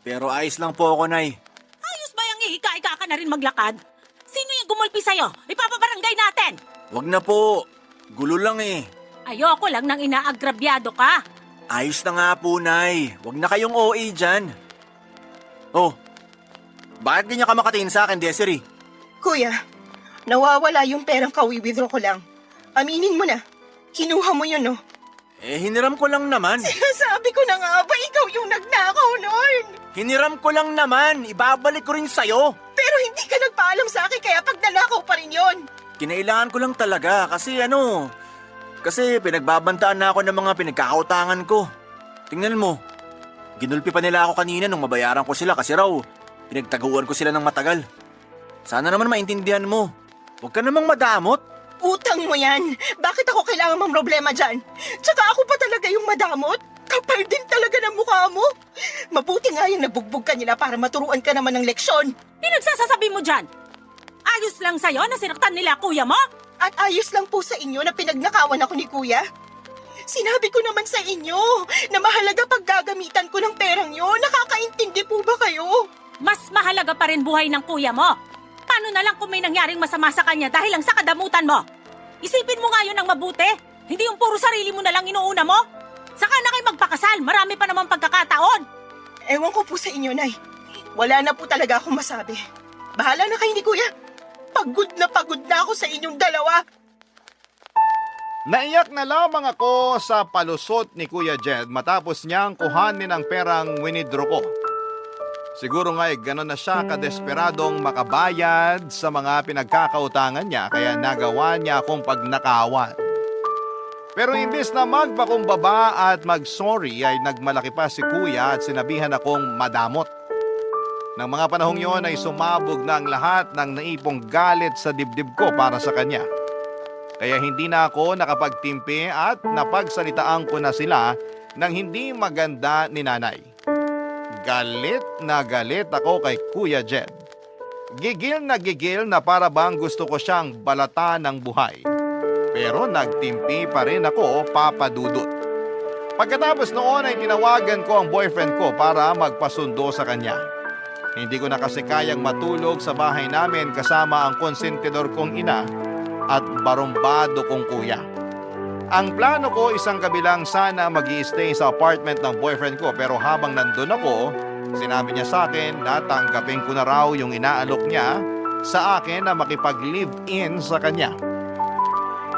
Pero ayos lang po ako, Nay. Ayos ba yung ihika-ika ka na rin maglakad? Sino yung gumulpi sa'yo? Ipapabarangay natin! Wag na po. Gulo lang eh. Ayoko lang nang inaagrabyado ka. Ayos na nga po, Nay. Wag na kayong OA dyan. Oh, bakit ganyan ka makatingin sa akin, Desiree? Kuya, nawawala yung perang kawi-withdraw ko lang. Aminin mo na, kinuha mo yun, no? Hiniram ko lang naman. Sinasabi ko na nga ba, ikaw yung nagnakaw noon? Hiniram ko lang naman. Ibabalik ko rin sa'yo. Pero hindi ka nagpaalam sa akin kaya pag nanakaw pa rin yon. Kinailangan ko lang talaga kasi pinagbabantaan na ako ng mga pinagkakautangan ko. Tingnan mo, ginulpi pa nila ako kanina nung mabayaran ko sila kasi raw pinagtaguan ko sila ng matagal. Sana naman maintindihan mo. Huwag ka namang madamot. Utang mo yan. Bakit ako kailangan mang problema dyan? Tsaka ako pa talaga yung madamot? Kapal din talaga ng mukha mo. Mabuti nga yung nabugbog ka nila para maturuan ka naman ng leksyon. Pinagsasasabi mo dyan? Ayos lang sa'yo na sinaktan nila kuya mo? At ayos lang po sa inyo na pinagnakawan ako ni Kuya. Sinabi ko naman sa inyo na mahalaga pag gagamitan ko ng perang yon. Nakakaintindi po ba kayo? Mas mahalaga pa rin buhay ng kuya mo. Paano na lang kung may nangyaring masama sa kanya dahil lang sa kadamutan mo? Isipin mo nga yun ng mabuti. Hindi yung puro sarili mo na lang inuuna mo. Saka na kayo magpakasal. Marami pa naman pagkakataon. Ewan ko po sa inyo, Nay. Wala na po talaga akong masabi. Bahala na kayo ni Kuya. Pagod na ako sa inyong dalawa. Naiyak na lamang ako sa palusot ni Kuya Jed matapos niyang kuhanin ang perang winidro ko. Siguro nga gano'n na siya kadesperadong makabayad sa mga pinagkakautangan niya kaya nagawa niya akong pagnakawan. Pero imbis na magpakumbaba at mag-sorry ay nagmalaki pa si Kuya at sinabihan akong madamot. Nang mga panahong yon ay sumabog na ang lahat ng naipong galit sa dibdib ko para sa kanya. Kaya hindi na ako nakapagtimpi at napagsalitaan ko na sila ng hindi maganda ni nanay. Galit na galit ako kay Kuya Jed. Gigil na para bang gusto ko siyang balatan ng buhay. Pero nagtimpi pa rin ako, Papa Dudut. Pagkatapos noon ay tinawagan ko ang boyfriend ko para magpasundo sa kanya. Hindi ko na kasi kayang matulog sa bahay namin kasama ang konsentidor kong ina at barumbado kong kuya. Ang plano ko isang gabi lang sana mag-i-stay sa apartment ng boyfriend ko pero habang nandun ako, sinabi niya sa akin na tanggapin ko na raw yung inaalok niya sa akin na makipag-live-in sa kanya.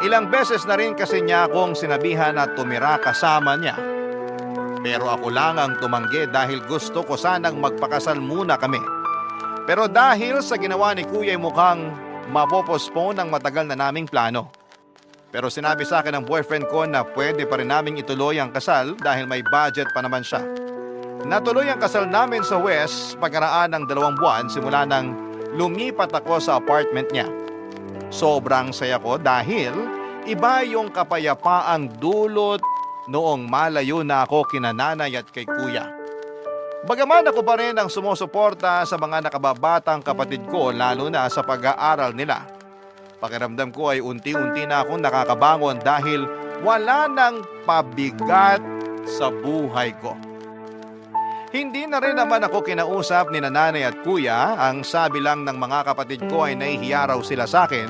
Ilang beses na rin kasi niya akong sinabihan na tumira kasama niya. Pero ako lang ang tumanggi dahil gusto ko sanang magpakasal muna kami. Pero dahil sa ginawa ni Kuya ay mukhang mapopospone ang matagal na naming plano. Pero sinabi sa akin ng boyfriend ko na pwede pa rin naming ituloy ang kasal dahil may budget pa naman siya. Natuloy ang kasal namin sa West pagkaraan ng 2 buwan simula nang lumipat ako sa apartment niya. Sobrang saya ko dahil iba yung kapayapaang dulot noong malayo na ako kina nanay at kay kuya. Bagaman ako pa rin ang sumusuporta sa mga nakababatang kapatid ko lalo na sa pag-aaral nila. Pakiramdam ko ay unti-unti na akong nakakabangon dahil wala nang pabigat sa buhay ko. Hindi na rin naman ako kinausap ni nanay at kuya. Ang sabi lang ng mga kapatid ko ay nahihiya raw sila sa akin.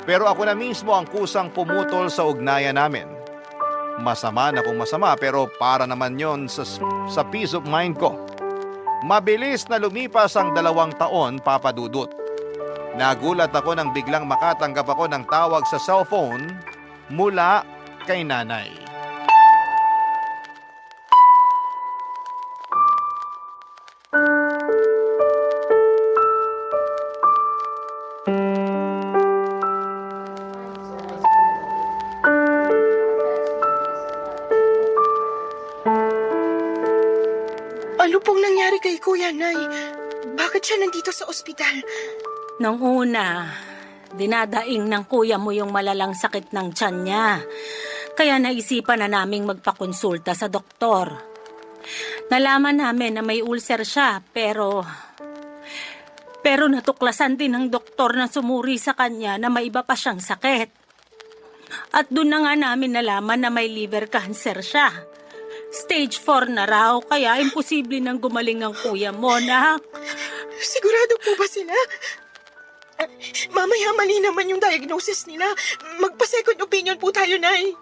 Pero ako na mismo ang kusang pumutol sa ugnayan namin. Masama na kung masama pero para naman yon sa peace of mind ko. Mabilis na lumipas ang 2 taon, Papa Dudut. Nagulat ako nang biglang makatanggap ako ng tawag sa cellphone mula kay nanay. nangyari kay Kuya, Nay? Bakit siya nandito sa ospital? Nung una, dinadaing ng kuya mo yung malalang sakit ng tiyan niya. Kaya naisipan na naming magpakonsulta sa doktor. Nalaman namin na may ulcer siya, pero natuklasan din ng doktor na sumuri sa kanya na may iba pa siyang sakit. At doon na nga namin nalaman na may liver cancer siya. Stage 4 na raw, kaya imposible nang gumaling ang kuya mo, nak. Sigurado po ba sila? Mamaya mali naman yung diagnosis nila. Magpa-second opinion po tayo, Nay.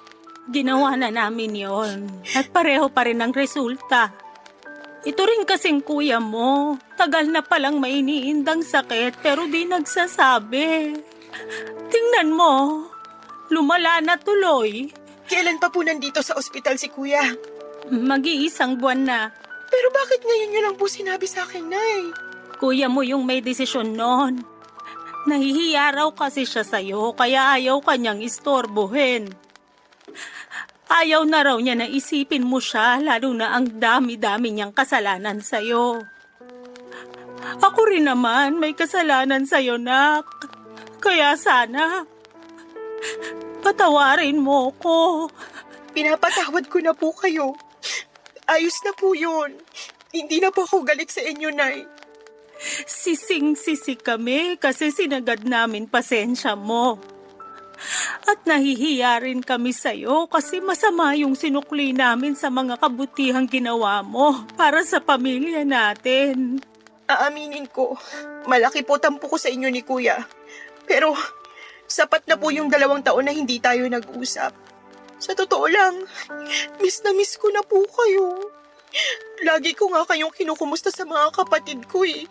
Ginawa na namin yon at pareho pa rin ang resulta. Ito rin kasing kuya mo. Tagal na palang may iniindang sakit pero di nagsasabi. Tingnan mo, lumala na tuloy. Kailan pa po nandito sa ospital si Kuya? Mag-iisang buwan na. Pero bakit ngayon niyo lang po sinabi sa akin, Nay? Kuya mo yung may desisyon noon. Nahihiya raw kasi siya sa'yo kaya ayaw kanyang istorbohin. Ayaw na raw niya na isipin mo siya lalo na ang dami-dami niyang kasalanan sa'yo. Ako rin naman may kasalanan sa'yo, nak. Kaya sana, patawarin mo ko. Pinapatawad ko na po kayo. Ayos na po yun. Hindi na po ako galit sa inyo, Nay. Sising-sisi kami kasi sinagad namin pasensya mo. At nahihiya rin kami sa'yo kasi masama yung sinukli namin sa mga kabutihang ginawa mo para sa pamilya natin. Aaminin ko, malaki po tampo ko sa inyo ni Kuya. Pero sapat na po yung 2 taon na hindi tayo nag-usap. Sa totoo lang, miss na miss ko na po kayo. Lagi ko nga kayong kinukumusta sa mga kapatid ko eh.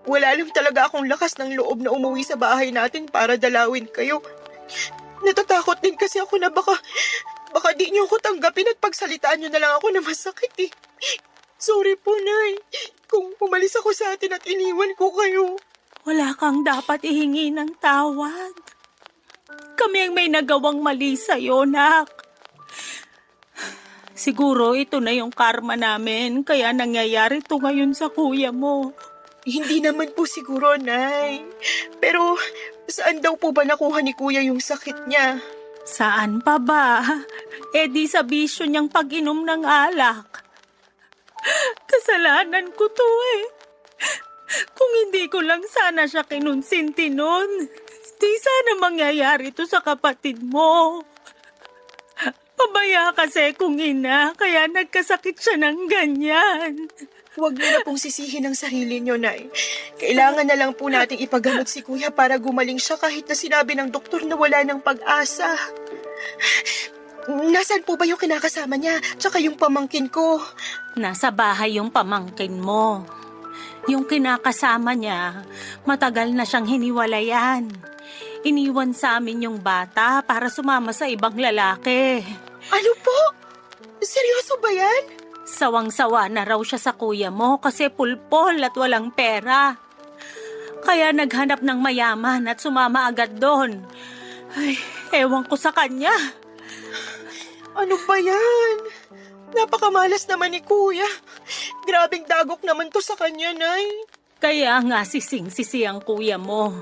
Wala lang talaga akong lakas ng loob na umuwi sa bahay natin para dalawin kayo. Natatakot din kasi ako na baka di niyo ako tanggapin at pagsalitaan niyo na lang ako na masakit eh. Sorry po, Nay. Kung umalis ako sa atin at iniwan ko kayo. Wala kang dapat ihingi ng tawad. Kami ang may nagawang mali sa'yo, nak. Siguro ito na yung karma namin, kaya nangyayari ito ngayon sa kuya mo. Hindi naman po siguro, Nay. Pero saan daw po ba nakuha ni Kuya yung sakit niya? Saan pa ba? Eh di sa bisyo niyang pag-inom ng alak. Kasalanan ko to eh. Kung hindi ko lang sana siya kinunsinti nun, di sana mangyayari to sa kapatid mo. Pabaya kasi kung ina, kaya nagkasakit siya ng ganyan. Huwag niyo na pong sisihin ang sarili niyo, Nay. Kailangan na lang po nating ipagamot si Kuya para gumaling siya kahit na sinabi ng doktor na wala ng pag-asa. Nasaan po ba yung kinakasama niya? Tsaka yung pamangkin ko? Nasa bahay yung pamangkin mo. Yung kinakasama niya, matagal na siyang hiniwalayan. Iniwan sa amin yung bata para sumama sa ibang lalaki. Ano po? Seryoso ba yan? Sawang-sawa na raw siya sa kuya mo kasi pulpol at walang pera. Kaya naghanap ng mayaman at sumama agad doon. Ay, ewan ko sa kanya. Ano ba yan? Napakamalas naman ni Kuya. Grabing dagok naman to sa kanya, Nay. Kaya nga sising-sisi ang kuya mo.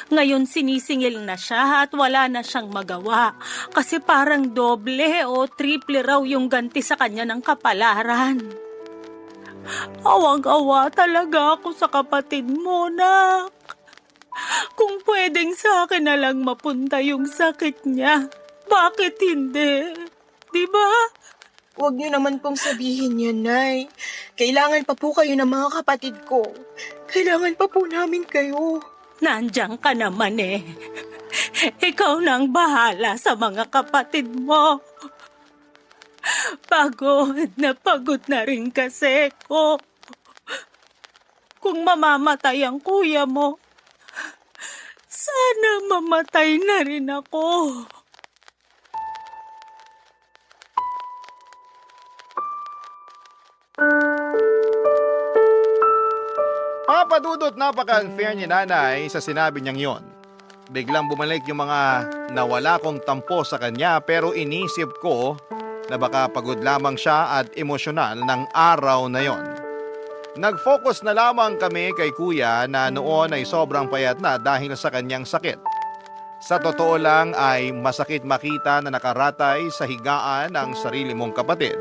Ngayon sinisingil na siya at wala na siyang magawa kasi parang doble o triple raw yung ganti sa kanya ng kapalaran. Awang-awa talaga ako sa kapatid mo, nak. Kung pwedeng sa akin na lang mapunta yung sakit niya, bakit hindi? Diba? Huwag niyo naman pong sabihin yan, Nay. Kailangan pa po kayo ng mga kapatid ko. Kailangan pa po namin kayo. Nandiyan ka naman eh. Ikaw nang bahala sa mga kapatid mo. Pagod na rin kasi ko. Kung mamamatay ang kuya mo, sana mamatay na rin ako. Papadudot napaka-unfair ni nanay sa sinabi niyang yon. Biglang bumalik yung mga nawala kong tampo sa kanya pero inisip ko na baka pagod lamang siya at emosyonal ng araw na yon. Nag-focus na lamang kami kay kuya na noon ay sobrang payat na dahil sa kanyang sakit. Sa totoo lang ay masakit makita na nakaratay sa higaan ang sarili mong kapatid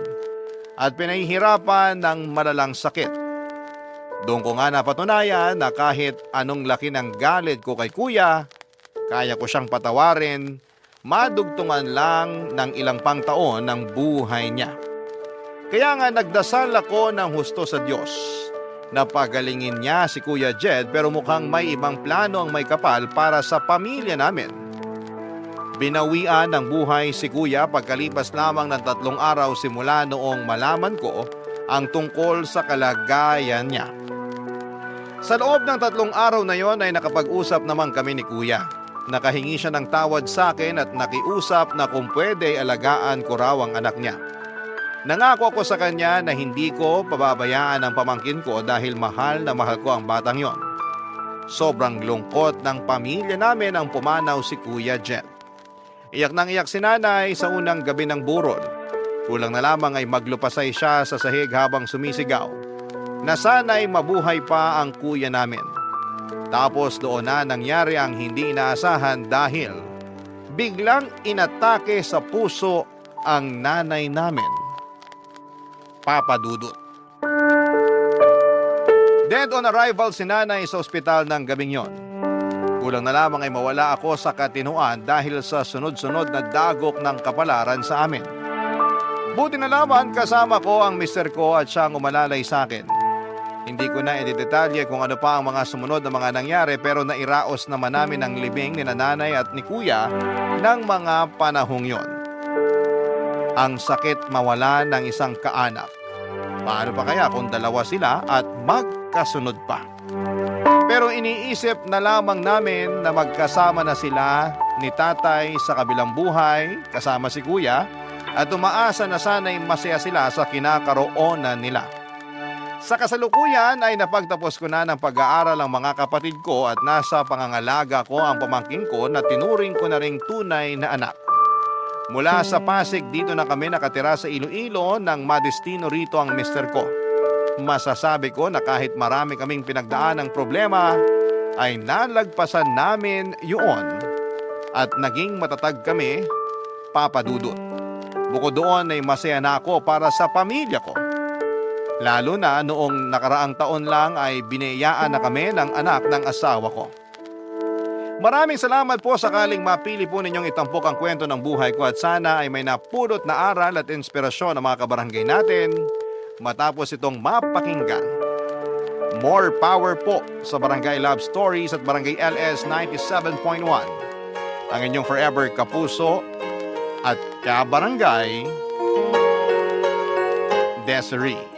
at pinahihirapan ng malalang sakit. Doon ko nga napatunayan na kahit anong laki ng galit ko kay kuya, kaya ko siyang patawarin, madugtungan lang ng ilang pang taon ng buhay niya. Kaya nga nagdasal ako ng husto sa Diyos na pagalingin niya si Kuya Jed, pero mukhang may ibang plano ang may kapal para sa pamilya namin. Binawian ng buhay si Kuya pagkalipas lamang ng 3 araw simula noong malaman ko ang tungkol sa kalagayan niya. Sa loob ng 3 araw na yon ay nakapag-usap naman kami ni Kuya. Nakahingi siya ng tawad sa akin at nakiusap na kung pwede alagaan ko raw ang anak niya. Nangako ako sa kanya na hindi ko pababayaan ang pamangkin ko dahil mahal na mahal ko ang batang yon. Sobrang lungkot ng pamilya namin ang pumanaw si Kuya Jet. Iyak nang iyak si nanay sa unang gabi ng burol. Kulang na lamang ay maglupasay siya sa sahig habang sumisigaw na sana'y mabuhay pa ang kuya namin. Tapos doon na nangyari ang hindi inaasahan dahil biglang inatake sa puso ang nanay namin. Papa Dudut. Dead on arrival si nanay sa ospital ng gabing yon. Kulang na lamang ay mawala ako sa katinuan dahil sa sunod-sunod na dagok ng kapalaran sa amin. Buti na lamang kasama ko ang mister ko at siyang umalalay sa akin. Hindi ko na idedetalye kung ano pa ang mga sumunod na mga nangyari, pero nairaos naman namin ang libing ni nanay at ni kuya ng mga panahong yon. Ang sakit mawala ng isang kaanak. Paano pa kaya kung dalawa sila at magkasunod pa? Pero iniisip na lamang namin na magkasama na sila ni tatay sa kabilang buhay kasama si kuya at umaasa na sana'y masaya sila sa kinakaroonan nila. Sa kasalukuyan ay napagtapos ko na ng pag-aaral ang mga kapatid ko at nasa pangangalaga ko ang pamangkin ko na tinuring ko na ring tunay na anak. Mula sa Pasig, dito na kami nakatira sa Iloilo nang madestino rito ang mister ko. Masasabi ko na kahit marami kaming pinagdaan ng problema, ay nalagpasan namin yun at naging matatag kami, Papa Dudut. Bukod doon ay masaya na ako para sa pamilya ko. Lalo na noong nakaraang taon lang ay biniyayaan na kami ng anak ng asawa ko. Maraming salamat po sakaling mapili po ninyong itampok ang kwento ng buhay ko at sana ay may napulot na aral at inspirasyon ng mga kabarangay natin matapos itong mapakinggan. More power po sa Barangay Love Stories at Barangay LS 97.1. Ang inyong forever kapuso at kabarangay, Desiree.